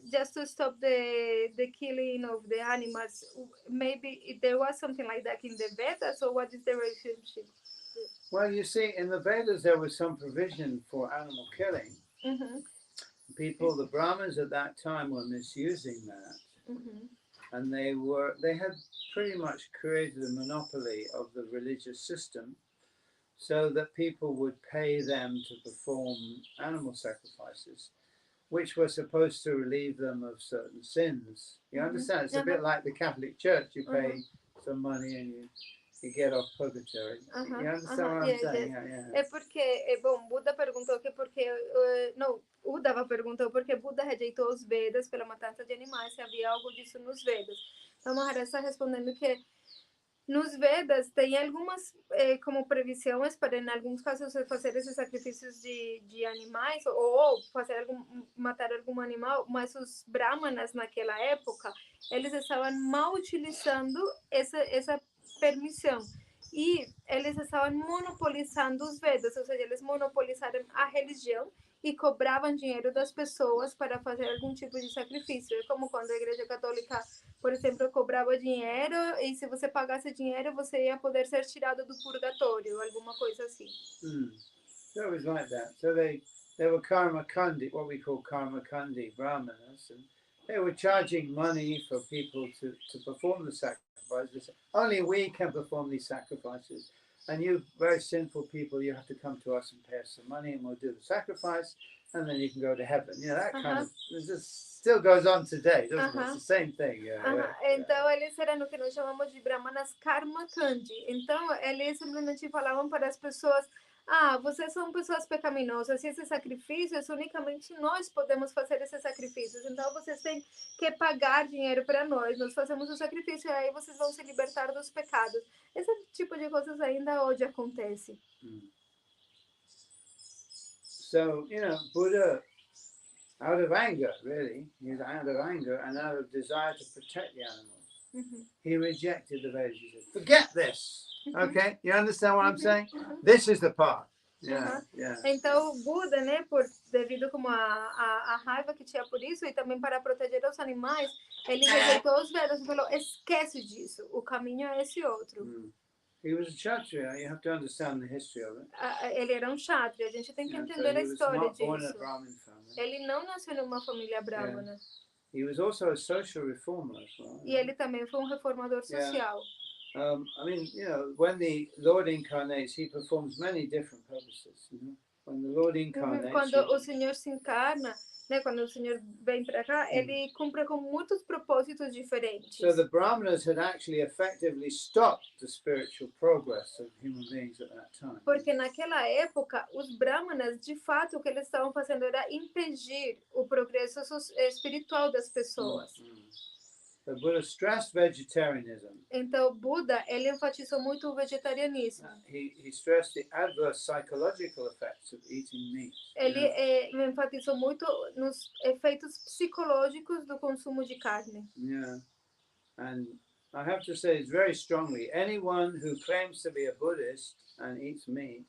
just to stop the killing of the animals. Maybe there was something like that in the Vedas, or what is the relationship? Well, you see, in the Vedas there was some provision for animal killing. People, the Brahmins at that time were misusing that. And they had pretty much created a monopoly of the religious system so that people would pay them to perform animal sacrifices, which were supposed to relieve them of certain sins. You understand? It's a bit like the Catholic Church. You pay some money and you get off purgatory. You understand what I'm saying? Yes. Yeah. É porque, bom, Buda perguntou que porque, não, Uddhava perguntou porque Buda rejeitou os Vedas pela matança de animais, se havia algo disso nos Vedas. Então, Maharaj está respondendo que nos Vedas tem algumas como previsões para, em alguns casos, fazer esses sacrifícios de animais ou fazer matar algum animal, mas os brahmanas naquela época, eles estavam mal utilizando essa permissão. E eles estavam monopolizando os Vedas, ou seja, eles monopolizaram a religião e cobravam dinheiro das pessoas para fazer algum tipo de sacrifício. É como quando a Igreja Católica, por exemplo, cobrava dinheiro e se você pagasse dinheiro, você ia poder ser tirado do purgatório, alguma coisa assim. So it was like that. So they were karma kandi, what we call karma kandi brahmanas, and they were charging money for people to perform the sacrifices. Only we can perform these sacrifices. And you very sinful people, you have to come to us and pay us some money and we'll do the sacrifice and then you can go to heaven. You know, that kind of, it just still goes on today, doesn't it? It's the same thing. Então, eles eram o que nós chamamos de brahmanas karma kandi. Então, eles simplesmente falavam para as pessoas, vocês são pessoas pecaminosas e esses sacrifícios, unicamente nós podemos fazer esses sacrifícios. Então, vocês têm que pagar dinheiro para nós fazemos o sacrifício e aí vocês vão se libertar dos pecados. Esse tipo de coisas ainda hoje acontece. So, you know, Buddha, out of anger, really, he's out of anger and out of desire to protect the animals, he rejected the Vedas. He said, forget this. Okay, you understand what I'm saying? This is the path. Yeah. Então, o Buda, né, devido como a raiva que tinha por isso e também para proteger os animais, ele rejeitou os Vedas e falou, esquece disso, o caminho é esse outro. He was a Kshatriya, you have to understand the history of it. Ele era um Kshatriya, a gente tem que entender a história disso. Ele não nasceu numa família brahmana. He was also a social reformer as well. E ele também foi um reformador social. I mean, you know, when the Lord incarnates, he performs many different purposes. You know? When the Lord incarnates, quando o Senhor se encarna, né, quando o Senhor vem para cá, ele cumpre com muitos propósitos diferentes. So the Brahmanas had actually effectively stopped the spiritual progress of human beings at that time. Porque naquela época, os Brahmanas, de fato, o que eles estavam fazendo era impedir o progresso espiritual das pessoas. So Buddha stressed vegetarianism. Então, Buda, ele enfatizou muito o vegetarianismo. He stressed the adverse psychological effects of eating meat. Ele enfatizou muito nos efeitos psicológicos do consumo de carne. Yeah, and I have to say it very strongly, anyone who claims to be a Buddhist and eats meat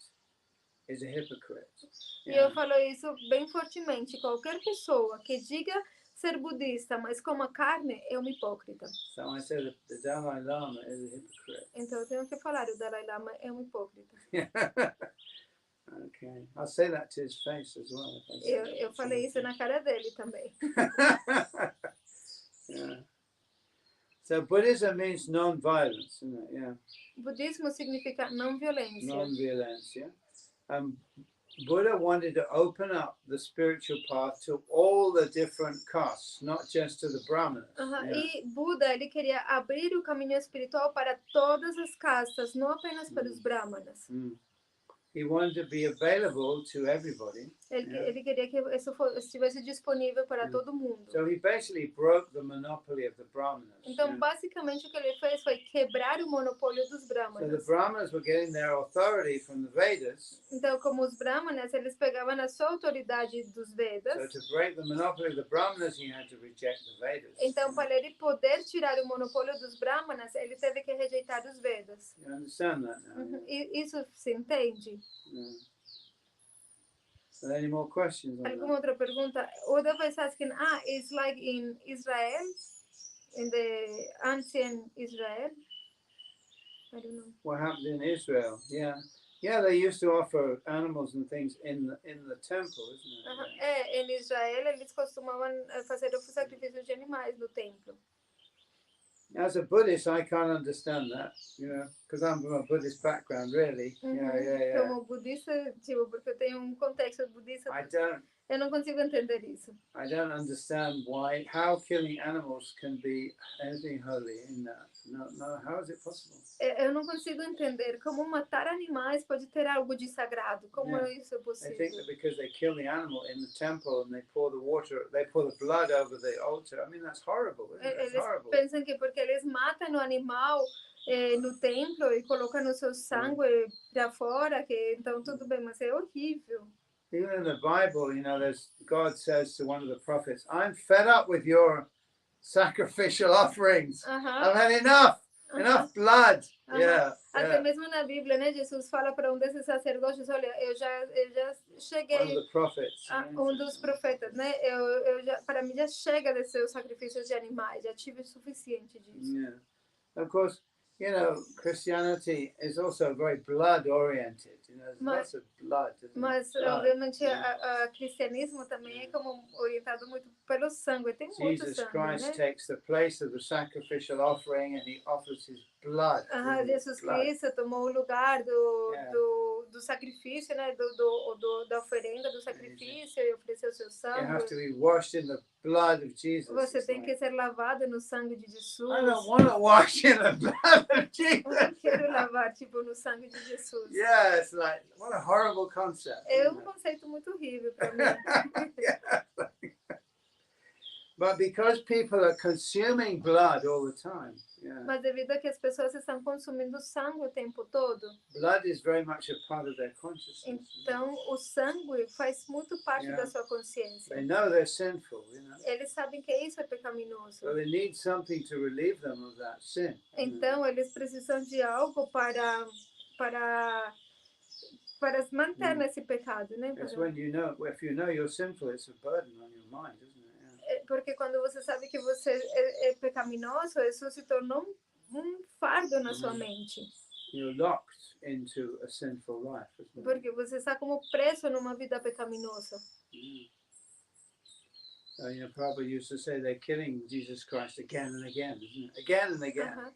is a hypocrite. E eu falo isso bem fortemente. Qualquer pessoa que diga ser budista, mas coma carne, é um hipócrita. So I say that the Dalai Lama is a hypocrite. Então eu tenho que falar, o Dalai Lama é um hipócrita. Okay, I'll say that to his face as well. Eu falei isso na cara dele também. Yeah. So Buddhism means non-violence, isn't it? Yeah. Budismo significa não violência. Non-violence, yeah. Buddha wanted to open up the spiritual path to all the different castes, not just to the Brahmanas. Yeah. E Buda, ele queria abrir o caminho espiritual para todas as castas, não apenas para os Brahmanas. He wanted to be available to everybody. Ele queria que isso estivesse disponível para todo mundo. So he basically broke the monopoly of the Brahmanas. Então, basicamente, o que ele fez foi quebrar o monopólio dos Brahmanas. So the Brahmanas were getting their authority from the Vedas. Então, como os Brahmanas, eles pegavam a sua autoridade dos Vedas. So to break the monopoly of the Brahmanas, he had to reject the Vedas. Então, para ele poder tirar o monopólio dos Brahmanas, ele teve que rejeitar os Vedas. You understand that now? Isso se entende? Are there any more questions on Alguma outra pergunta? Oda was asking, it's like in Israel, in the ancient Israel? I don't know. What happened in Israel? Yeah, they used to offer animals and things in the temple, isn't it? Em Israel, eles costumavam fazer o sacrifício de animais no templo. As a Buddhist, I can't understand that, because I'm from a Buddhist background, really. Yeah. Como budista, tipo, porque eu tenho contexto budista, eu não consigo entender isso. I don't understand how killing animals can be anything holy in that. No, how is it possible? Eu não consigo entender como matar animais pode ter algo de sagrado. Como isso é They possível? think that because they kill the animal in the temple and they pour the blood over the altar. I mean, that's horrible, isn't it? It's Eles horrible. pensam que porque eles matam o animal no templo e colocam o seu sangue para fora, que então tudo bem, mas é horrível. Even in the Bible, God says to one of the prophets, "I'm fed up with your sacrificial offerings. I've had enough blood." Até mesmo na Bíblia, né? Jesus fala para desses sacerdotes, olha, eu já cheguei. One of the prophets. Dos profetas, né? Para mim já chega desses seus sacrifícios de animais, já tive o suficiente disso. Yeah. Of course, Christianity is also very blood oriented. There's lots of blood. Mas obviamente o cristianismo também é como orientado muito pelo sangue. Tem muito Jesus sangue, Christ né? takes the place of the sacrificial offering and he offers his blood. Jesus Cristo tomou o lugar do sacrifício, né? Da oferenda, do sacrifício e ofereceu seu sangue. You have to be washed in the blood of Jesus. Você tem que ser lavado no sangue de Jesus. I don't want to wash in the blood of Jesus. Eu não quero lavar tipo no sangue de Jesus. Yeah, it's like, what a horrible concept. É conceito muito horrível para mim. But because people are consuming blood all the time, Mas devido a que as pessoas estão consumindo sangue o tempo todo, blood is very much a part of their consciousness. então o sangue faz muito parte da sua consciência. They know they're sinful, Eles sabem que isso é pecaminoso. So they need something to relieve them of that sin. Então eles precisam de algo para manter nesse pecado, né? It's when if you know you're sinful, it's a burden on your mind, isn't it? Porque quando você sabe que você é pecaminoso, isso se tornou fardo na sua mente. You're locked into a sinful life, isn't it? Porque você está como preso numa vida pecaminosa. Prabhupada used to say they're killing Jesus Christ again and again, isn't it? Again and again.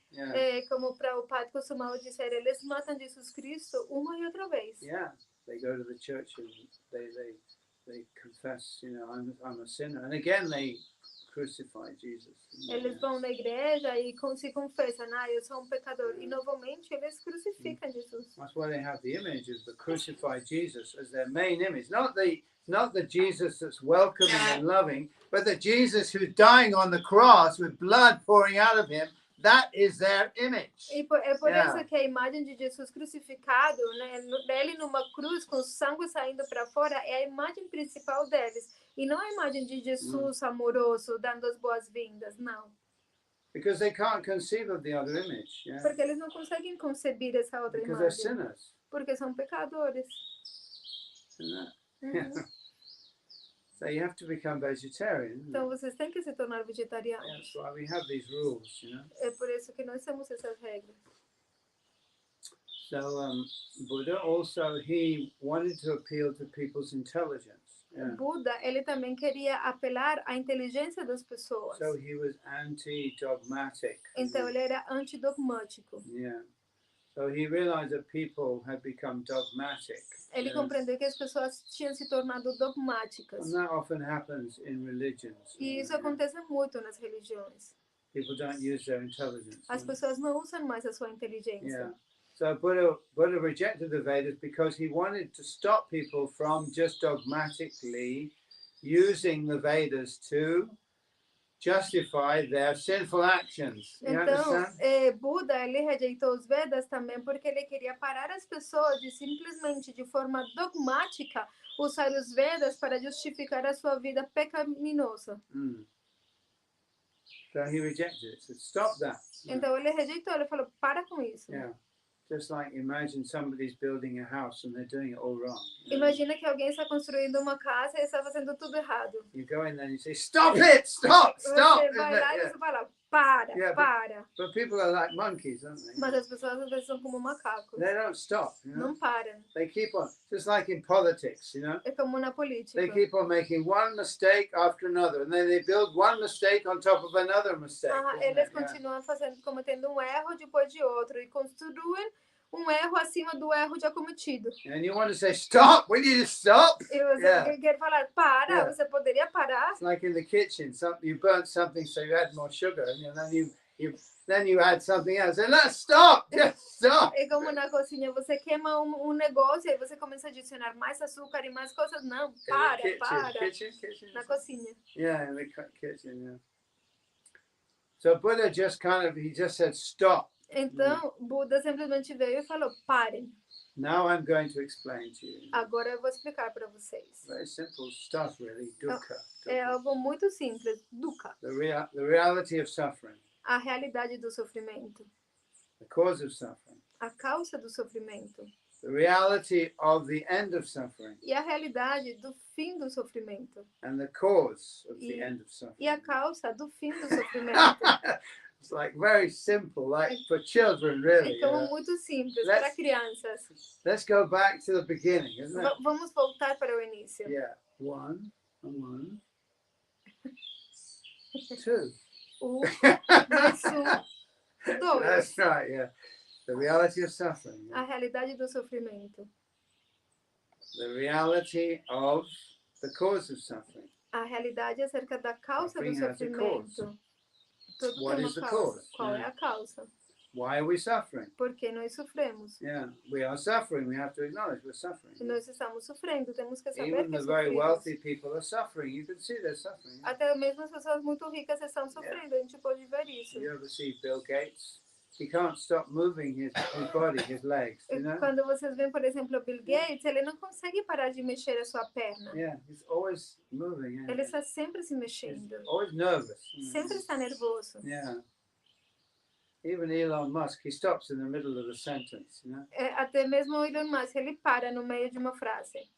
Como Prabhupada costumava dizer, eles matam Jesus Cristo uma e outra vez. Yeah, they go to the church and they confess, I'm a sinner, and again they crucify Jesus. Eles vão na igreja e se confessam, eu sou pecador, e novamente eles crucificam Jesus. That's why they have the image of the crucified Jesus as their main image, not the Jesus that's welcoming and loving, but the Jesus who's dying on the cross with blood pouring out of him. That is their image. E é por isso que a imagem de Jesus crucificado, né, dele numa cruz com sangue saindo para fora, é a imagem principal deles. E não a imagem de Jesus amoroso, dando as boas-vindas, não. Because they can't conceive of the other image. Porque eles não conseguem conceber essa outra Because imagem. they're sinners. Porque são pecadores. So you have to become vegetarian. Então vocês têm que se tornar vegetarianos. That's why we have these rules, É por isso que nós temos essas regras. So Buddha also, he wanted to appeal to people's intelligence. Buda, ele também queria apelar à inteligência das pessoas. So he was anti-dogmatic. Então ele era antidogmático. Yeah. So he realized that people had become dogmatic. Ele compreendeu que as pessoas tinham se tornado dogmáticas. And that often happens in religions. E isso acontece muito nas religiões. People don't use their intelligence. As pessoas não usam mais a sua inteligência. Yeah. So Buddha rejected the Vedas because he wanted to stop people from just dogmatically using the Vedas to justify their sinful actions. You então, Buda, ele rejeitou os Vedas também porque ele queria parar as pessoas de simplesmente, de forma dogmática, usar os Vedas para justificar a sua vida pecaminosa. So he rejected it. So stop that. Então ele rejeitou, ele falou, para com isso. Yeah. Just like imagine somebody's building a house and they're doing it all wrong. Imagina que alguém está construindo uma casa e está fazendo tudo errado. You go in there and you say, stop it, stop. Você vai lá e você fala, para, Yeah, para. But people are like monkeys, aren't they? Mas as pessoas às vezes são como macacos. They don't stop, you know? Não param. They keep on, just like in politics, you know? É como na They política. keep on making one mistake after another, and then they build one mistake on top of another mistake. Isn't Eles it? Yeah. continuam cometendo um erro depois de outro e construem um erro acima do erro já cometido. And you want to say, stop, we need to stop. E você Yeah. quer falar, para, Yeah. você poderia parar? It's like in the kitchen, you burnt something, so you add more sugar, and then you add something else. And let's stop, just stop. É como na cozinha, você queima um negócio e você começa a adicionar mais açúcar e mais coisas. Não, para, In the para. kitchen. Na cozinha. Yeah, in the kitchen. Yeah. So Buddha just he just said stop. Então, Buda simplesmente veio e falou, parem. Now I'm going to explain to you. Agora eu vou explicar para vocês. Very simple stuff, really. Dukkha. É algo muito simples. Dukkha. The reality of suffering. A realidade do sofrimento. The cause of suffering. A causa do sofrimento. The reality of the end of suffering. E a realidade do fim do sofrimento. And the cause of the end of suffering. E a causa do fim do sofrimento. It's like very simple, like for children, really. É como muito simples para crianças. Let's go back to the beginning, isn't it? Vamos voltar para o início. Yeah. One. 2. Mais dois. That's right, yeah. The reality of suffering. A realidade do sofrimento. The reality of the cause of suffering. A realidade acerca da causa do Suffering has a cause. sofrimento. Tudo What tem is the uma causa. cause? Qual é Yeah. a causa? Why are we suffering? Por que nós sofremos? Yeah, we are suffering. We have to acknowledge we're suffering. Se nós estamos sofrendo, temos que saber Even que the very sofremos. wealthy people are suffering. You can see they're suffering. Até mesmo as pessoas muito ricas estão sofrendo. A gente pode ver isso. You ever see Bill Gates? He can't stop moving his body, his legs, you know? Quando vocês veem, por exemplo, o Bill Gates, ele não consegue parar de mexer a sua perna. Yeah, he's always moving. Yeah. Ele está sempre se mexendo. He's always nervous. Sempre está nervoso. Yeah. Even Elon Musk, he stops in the middle of a sentence, you know? Até mesmo o Elon Musk, ele para no meio de uma frase.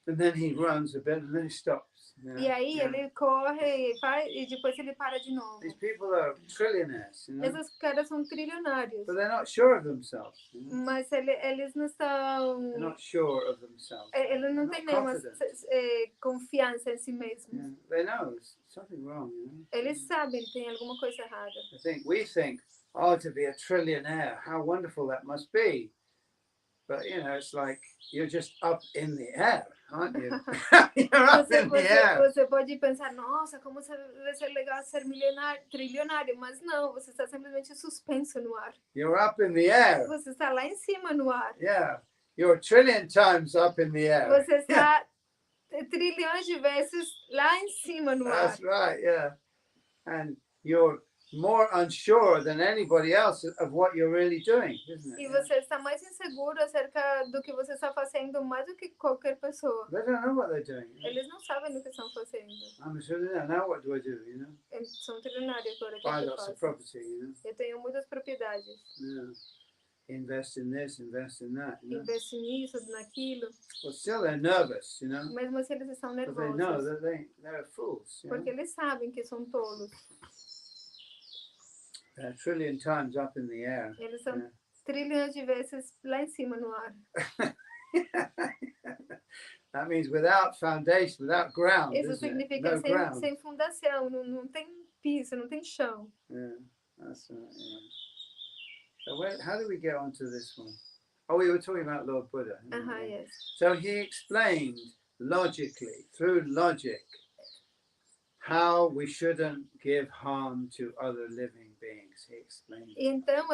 And then he runs a bit and then he stops. You know? E aí ele corre e depois ele para de novo. These people are trillionaires, you know? Esses caras são trilionários. But they're not sure of themselves. You know? Mas eles não estão... They're not sure of themselves. Eles não They're têm not nenhuma confident. confiança em si mesmos. Yeah. They know there's something wrong, you know? Eles sabem que tem alguma coisa errada. We think, oh, to be a trillionaire, how wonderful that must be. But, you know, it's like you're just up in the air, aren't you? You're up in the air. Você pode pensar, nossa, como deve ser legal ser trilionário, mas não, você está simplesmente suspenso no ar. You're up in the air. Você está lá em cima no ar. Yeah, you're a trillion times up in the air. Você está trilhões de vezes lá em cima no ar. That's right, yeah. And you're more unsure than anybody else of what you're really doing, isn't it? E você está mais inseguro acerca do que você está fazendo mais do que qualquer pessoa. They don't know what they're doing. Eles não sabem o que estão fazendo. I'm a trillionaire. Now what do I do, you know? Eles são trilionários agora. O que Buy eu lots of faço? property, you know? Eu tenho muitas propriedades. Yeah. Invest in this, invest in that, you know? Investe nisso, naquilo. But still they're nervous, you know? Mesmo assim eles estão But they know nervosos. that they're fools, you know? Porque eles sabem que são tolos. They're a trillion times up in the air. Eles são Yeah. trilhões de vezes lá em cima no ar. That means without foundation, without ground, Isso isn't it? significa No ground. sem fundação, não tem piso, não tem chão. Yeah, that's right. Yeah. So how do we get onto this one? Oh, we were talking about Lord Buddha. Yes. So he explained logically, through logic, how we shouldn't give harm to other living beings. He explained. Então,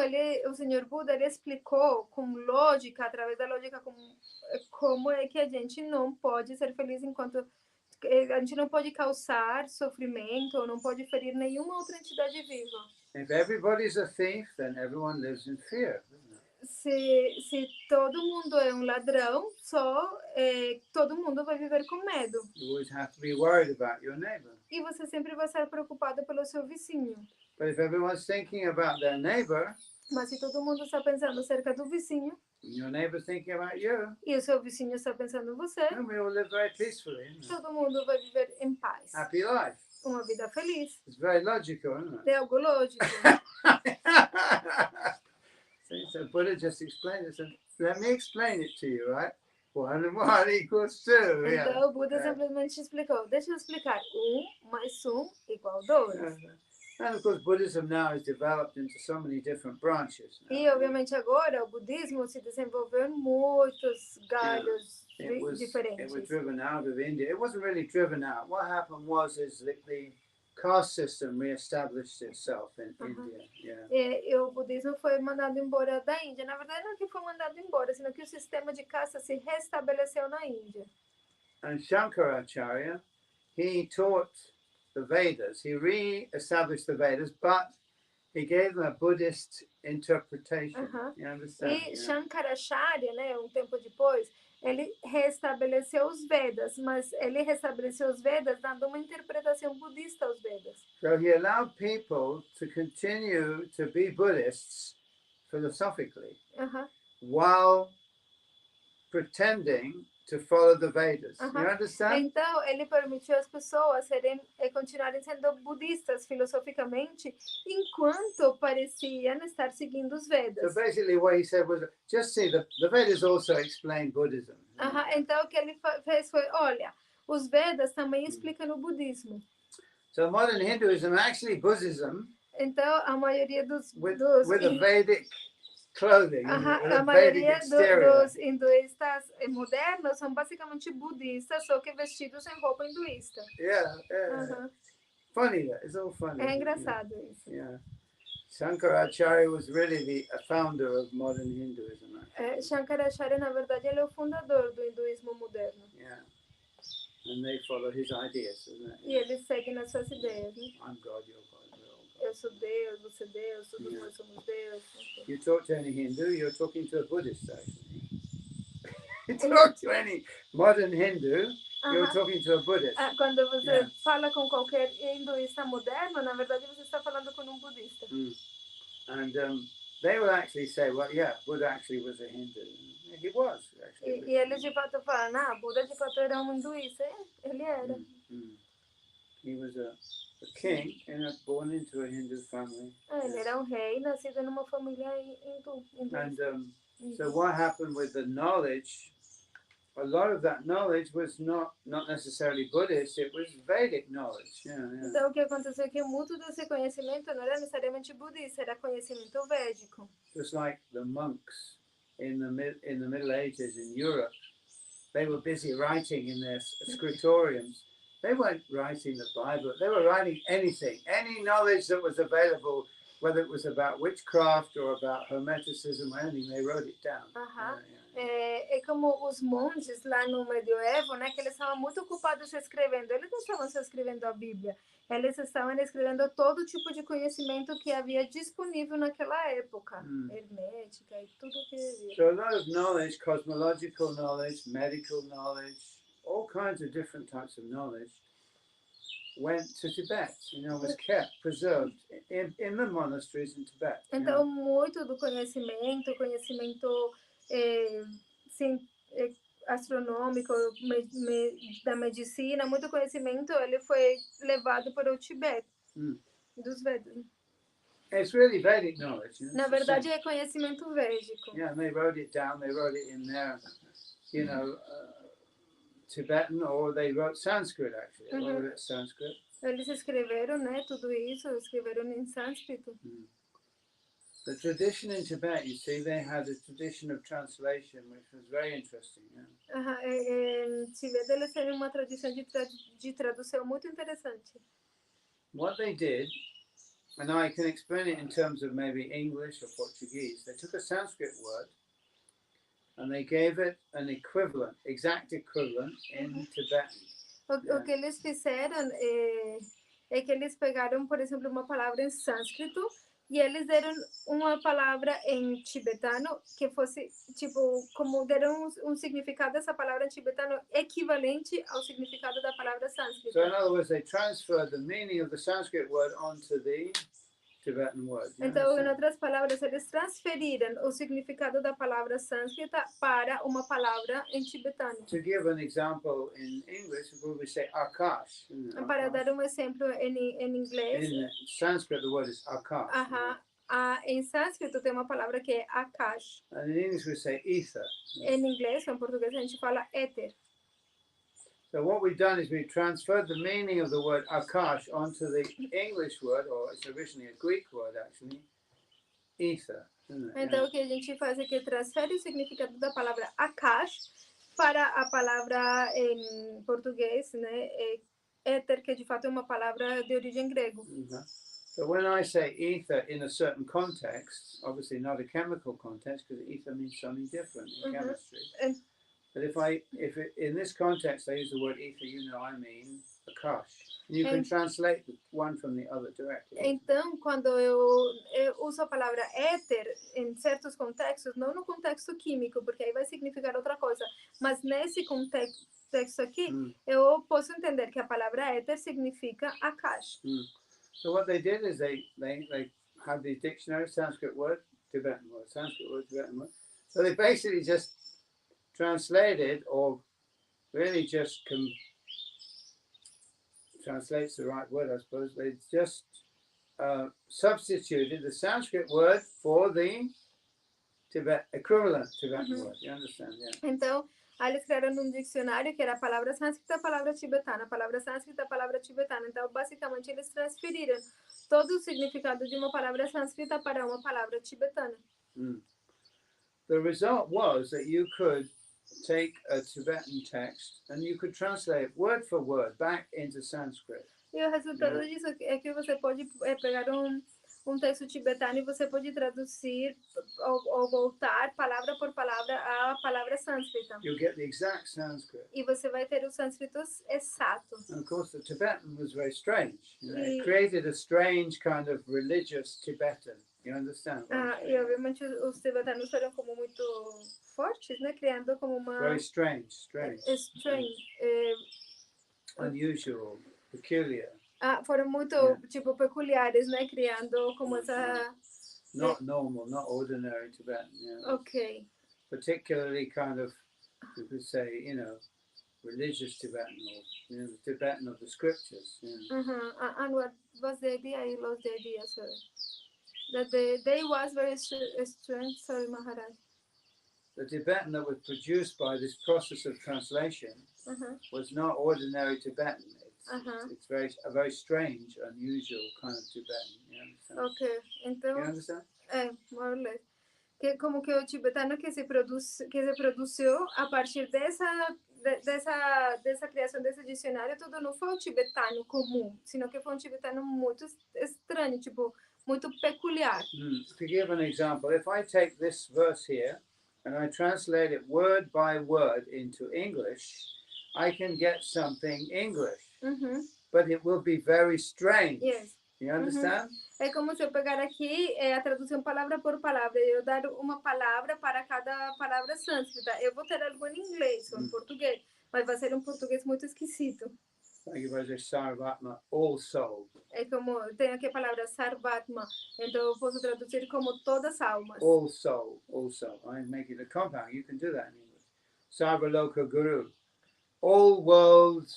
o Senhor Buda, ele explicou com lógica, através da lógica, como é que a gente não pode ser feliz enquanto... A gente não pode causar sofrimento ou não pode ferir nenhuma outra entidade viva. If everybody's a thief, then everyone lives in fear, doesn't it? Se todo mundo é ladrão, todo mundo vai viver com medo. You always have to be worried about your neighbor. E você sempre vai estar preocupado pelo seu vizinho. But if everyone's thinking about their neighbor, Mas se todo mundo está pensando acerca do vizinho, and your neighbor's thinking about you, e o seu vizinho está pensando em você, then we all live very peacefully, isn't it? todo mundo vai viver em paz. Happy life. uma vida feliz. It's very logical, isn't it? É algo lógico. So Buddha just explained it. So let me explain it to you, right? 1 and 1 equals 2. Yeah. Então o Buda Yeah. simplesmente explicou. Deixa eu explicar. 1 mais 1 igual 2. And of course, Buddhism now is developed into so many different branches. Now. E obviamente agora o budismo se desenvolveu em muitos galhos It was diferentes. driven out of India. It wasn't really driven out. What happened was that the caste system reestablished itself in India. Yeah. E o budismo foi mandado embora da Índia. Na verdade, não é que foi mandado embora, senão que o sistema de casta se restabeleceu na Índia. And Shankaracharya, he taught the Vedas. He re-established the Vedas, but he gave them a Buddhist interpretation. You understand? E Shankaracharya, né, um tempo depois, ele restabeleceu os Vedas, mas ele restabeleceu os Vedas dando uma interpretação budista aos Vedas. So he allowed people to continue to be Buddhists philosophically while pretending to follow the Vedas. You understand? Então, ele permitiu às pessoas continuarem sendo budistas filosoficamente enquanto pareciam estar seguindo os Vedas. So basically what he said was, just see, the Vedas also explain Buddhism. Então, o que ele fez foi, olha, os Vedas também explicam o budismo. So modern Hinduism, actually Buddhism, então, a maioria dos with a Vedic clothing, a maioria dos hinduístas modernos são basicamente budistas, só que vestidos em roupa hinduísta. Yeah. Funny that, it's all funny. É engraçado isso. Yeah. Shankaracharya was really the founder of modern Hinduism. Shankaracharya, na verdade, ele é o fundador do hinduísmo moderno. Yeah. And they follow his ideas, isn't it? E eles seguem nas suas ideias, né? I'm God, you're God. Eu sou Deus, você é Deus, todos nós somos Deus. You talk to any Hindu, you're talking to a Buddhist, actually. You talk to any modern Hindu, you're talking to a Buddhist. Quando você fala com qualquer hinduísta moderno, na verdade você está falando com um budista. And they will actually say, well, yeah, Buddha actually was a Hindu. He was, actually. E eles de fato falam, Buda de fato era um hinduísta. Ele era. He was a king born into a Hindu family. Ele era um rei nascido numa família hindu. And so what happened with the knowledge, a lot of that knowledge was not necessarily Buddhist, it was Vedic knowledge. Então o que aconteceu é que muito desse conhecimento não era necessariamente budista, era conhecimento védico. Just like the monks in the Middle Ages in Europe, they were busy writing in their scriptoriums. They weren't writing the Bible. They were writing anything, any knowledge that was available, whether it was about witchcraft or about hermeticism or anything, they wrote it down. É como os monges lá no medioevo, né, que eles estavam muito ocupados escrevendo. Eles não estavam só escrevendo a Bíblia. Eles estavam escrevendo todo tipo de conhecimento que havia disponível naquela época. Hermética e tudo que havia. So a lot of knowledge, cosmological knowledge, medical knowledge, all kinds of different types of knowledge went to Tibet, was kept, preserved in the monasteries in Tibet. Então, muito do conhecimento astronômico, da medicina, muito conhecimento, ele foi levado para o Tibete, dos Vedas. It's really Vedic knowledge. Na verdade, é conhecimento védico. Yeah, and they wrote it down, they wrote it in their, Tibetan, or they wrote Sanskrit, actually. A lot of it's Sanskrit. Eles escreveram, né, tudo isso, escreveram em sânscrito. The tradition in Tibet, you see, they had a tradition of translation, which was very interesting. Em Tibete, eles têm uma tradição de tradução muito interessante. What they did, and I can explain it in terms of maybe English or Portuguese, they took a Sanskrit word and they gave it an equivalent, exact equivalent in Tibetan. O que eles fizeram é que eles pegaram, por exemplo, uma palavra em sânscrito e eles deram uma palavra em tibetano que fosse, tipo, como deram um significado dessa palavra em tibetano equivalente ao significado da palavra sânscrita. So in other words, they transferred the meaning of the Sanskrit word onto the Tibetan word. You Então, em understand? outras palavras, eles transferiram o significado da palavra sânscrita para uma palavra em tibetano. To give an example in English, we say Akash. Isn't it? Para Akash. dar um exemplo em inglês, In Sanskrit, the word is Akash. aham, em sânscrito tem uma palavra que é akash. And in English, we say ether. Em inglês, ou em português, a gente fala éter. So what we've done is we've transferred the meaning of the word Akash onto the English word, or it's originally a Greek word actually, ether. Isn't it? Então, o que a gente faz é que transfere o significado da palavra akash para a palavra em português, né? Éter, que de fato é uma palavra de origem grego. So when I say ether in a certain context, obviously not a chemical context, because ether means something different in chemistry. And- But if in this context I use the word ether, you know I mean Akash. You can And- translate one from the other directly. Então, quando eu uso a palavra éter em certos contextos, não no contexto químico, porque aí vai significar outra coisa, mas nesse contexto aqui, eu posso entender que a palavra éter significa akash. So what they did is they had these dictionaries, Sanskrit word, Tibetan word, Sanskrit word, Tibetan word. So they basically just translated, or really just translates the right word, I suppose. They just substituted the Sanskrit word for the equivalent Tibetan word. You understand? Yeah. Então, aí eles criaram um dicionário que era a palavra sânscrita, a palavra tibetana, a palavra sânscrita, a palavra tibetana. Então, basicamente, eles transferiram todo o significado de uma palavra sânscrita para uma palavra tibetana. The result was that you could take a Tibetan text and you could translate it word for word back into Sanskrit. E o resultado disso é que você pode pegar um texto tibetano e você pode traduzir ou voltar palavra por palavra à palavra sânscrita. You'll get the exact Sanskrit. E você vai ter o sânscrito exato. And of course, the Tibetan was very strange. You know, it E- created a strange kind of religious Tibetan. You understand? E obviamente os tibetanos foram como muito fortes, né? Criando como uma... Very strange, Strange. unusual, peculiar, Foram muito, tipo, peculiares, né? Criando como essa... not normal, not ordinary Tibetan. You know. Ok. Particularly kind of, you could say, you know, religious Tibetan, or you know, the Tibetan of the scriptures. You know. And what was the idea? I lost the idea, sorry. That the day was very strange. Sorry, Maharaj. The Tibetan that was produced by this process of translation was not ordinary Tibetan. It's a very strange, unusual kind of Tibetan. You understand? Ok, então, You understand? more or less. Que como que o tibetano que se produziu a partir dessa criação desse dicionário, tudo não foi o tibetano comum, sino que foi um tibetano muito estranho, tipo, muito peculiar. To give an example, if I take this verse here and I translate it word by word into English, I can get something English, but it will be very strange. Yes. You understand? É como se eu pegar aqui a tradução palavra por palavra, eu dar uma palavra para cada palavra sânscrita. Eu vou ter algo em inglês ou em português, mas vai ser um português muito esquisito. Like if I say Sarvatma, all soul. É como, tem aqui a palavra sarvatma, então eu posso traduzir como todas almas. All soul, all soul. I make it a compound. You can do that in English. Sarvaloka Guru, all world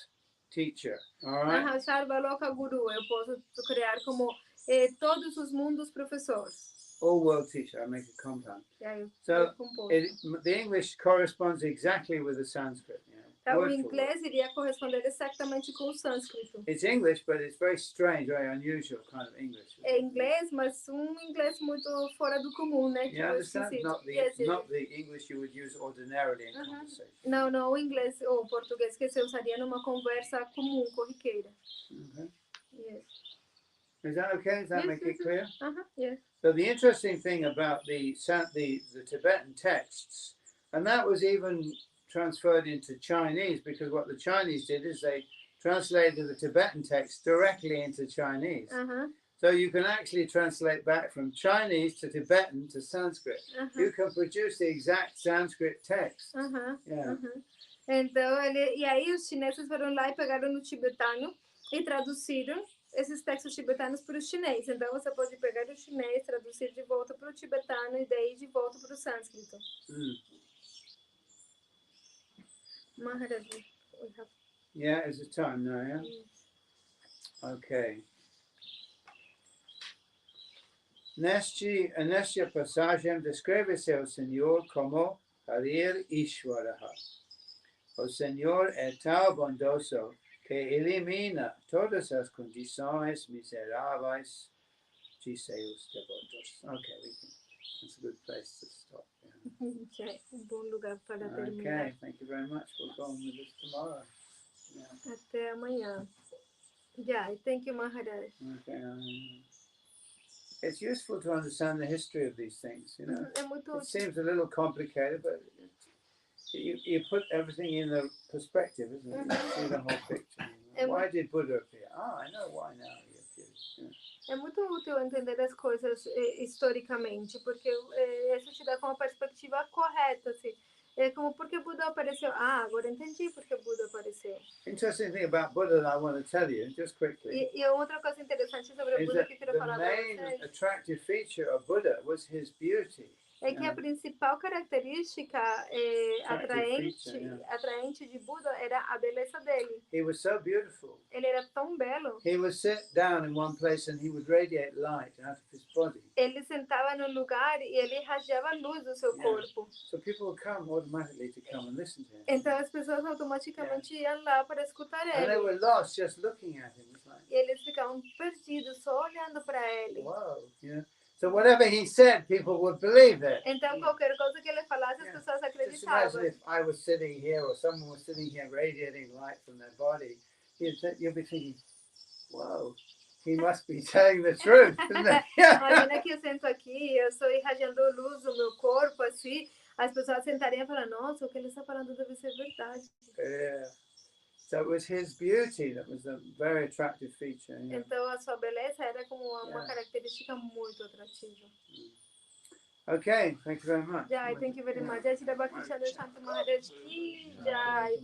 teacher. All right? Sarvaloka Guru, eu posso criar como todos os mundos professores. All world teacher. I make a compound. So the English corresponds exactly with the Sanskrit. You know, o inglês iria corresponder exatamente com o sânscrito. It's English, but it's very strange, very unusual kind of English. É inglês, mas inglês muito fora do comum, né? You understand? Not the English you would use ordinarily in conversation. Não, o inglês ou o português que se usaria numa conversa comum, corriqueira. Okay. Yes. Is that okay? Does that make it clear? Yes. So the interesting thing about the Tibetan texts, and that was even transferred into Chinese, because what the Chinese did is they translated the Tibetan text directly into Chinese. So you can actually translate back from Chinese to Tibetan to Sanskrit. You can produce the exact Sanskrit text. Então, e aí os chineses foram lá e pegaram no tibetano e traduziram esses textos tibetanos para o chinês. Então você pode pegar o chinês, traduzir de volta para o tibetano e daí de volta para o sânscrito. Maharaj, we have... Yeah, is it time now, yeah? Okay. Nesta passagem descreve-se o Senhor como Harir Ishwaraha. O Senhor é tão bondoso que elimina todas as condições miseráveis de seus devotos. Okay, that's a good place to stop. Yeah. Bom lugar para terminar. Okay, thank you very much. We'll go on with this tomorrow. Yeah. Até amanhã. Yeah, thank you, Maharaj. Okay. It's useful to understand the history of these things, you know. É muito It seems a little complicated, but you put everything in the perspective, isn't it? You see the whole picture. You know? Why did Buddha appear? I know why now he appeared. Yeah. É muito útil entender as coisas historicamente, porque isso te dá uma perspectiva correta, assim. É como, por que Buda apareceu? Agora entendi por que Buda apareceu. Interesting thing about Buddha that I want to tell you, just quickly, E outra coisa interessante sobre Buda que eu queria falar para vocês. the main attractive feature of Buddha was his beauty. É que a principal característica atraente de Buda era a beleza dele. He was so beautiful. Ele era tão belo. He would sit down in one place and he would radiate light out of his body. Ele sentava no lugar e ele irradiava luz do seu corpo. So people would come automatically to come and listen to him. Então as pessoas automaticamente iam lá para escutar ele. And they were lost just looking at him. E eles ficavam perdidos só olhando para ele. Wow, yeah. So whatever he said, people would believe it. Então qualquer coisa que ele falasse, as pessoas Just acreditavam. imagine if I was sitting here or someone was sitting here radiating light from their body, you'd be thinking, "Whoa, he must be telling the truth." Imagina que eu sento aqui, eu estou irradiando luz no meu corpo, assim, as pessoas sentariam e falar, nossa, o que ele está falando deve ser verdade. Yeah. So it was his beauty that was a very attractive feature. Yeah. Então a sua beleza era como uma característica muito atrativa. Okay, thank you very much. Jai, thank you very much. Jai Srila Bhakti Shanto Maharaj ki Jai.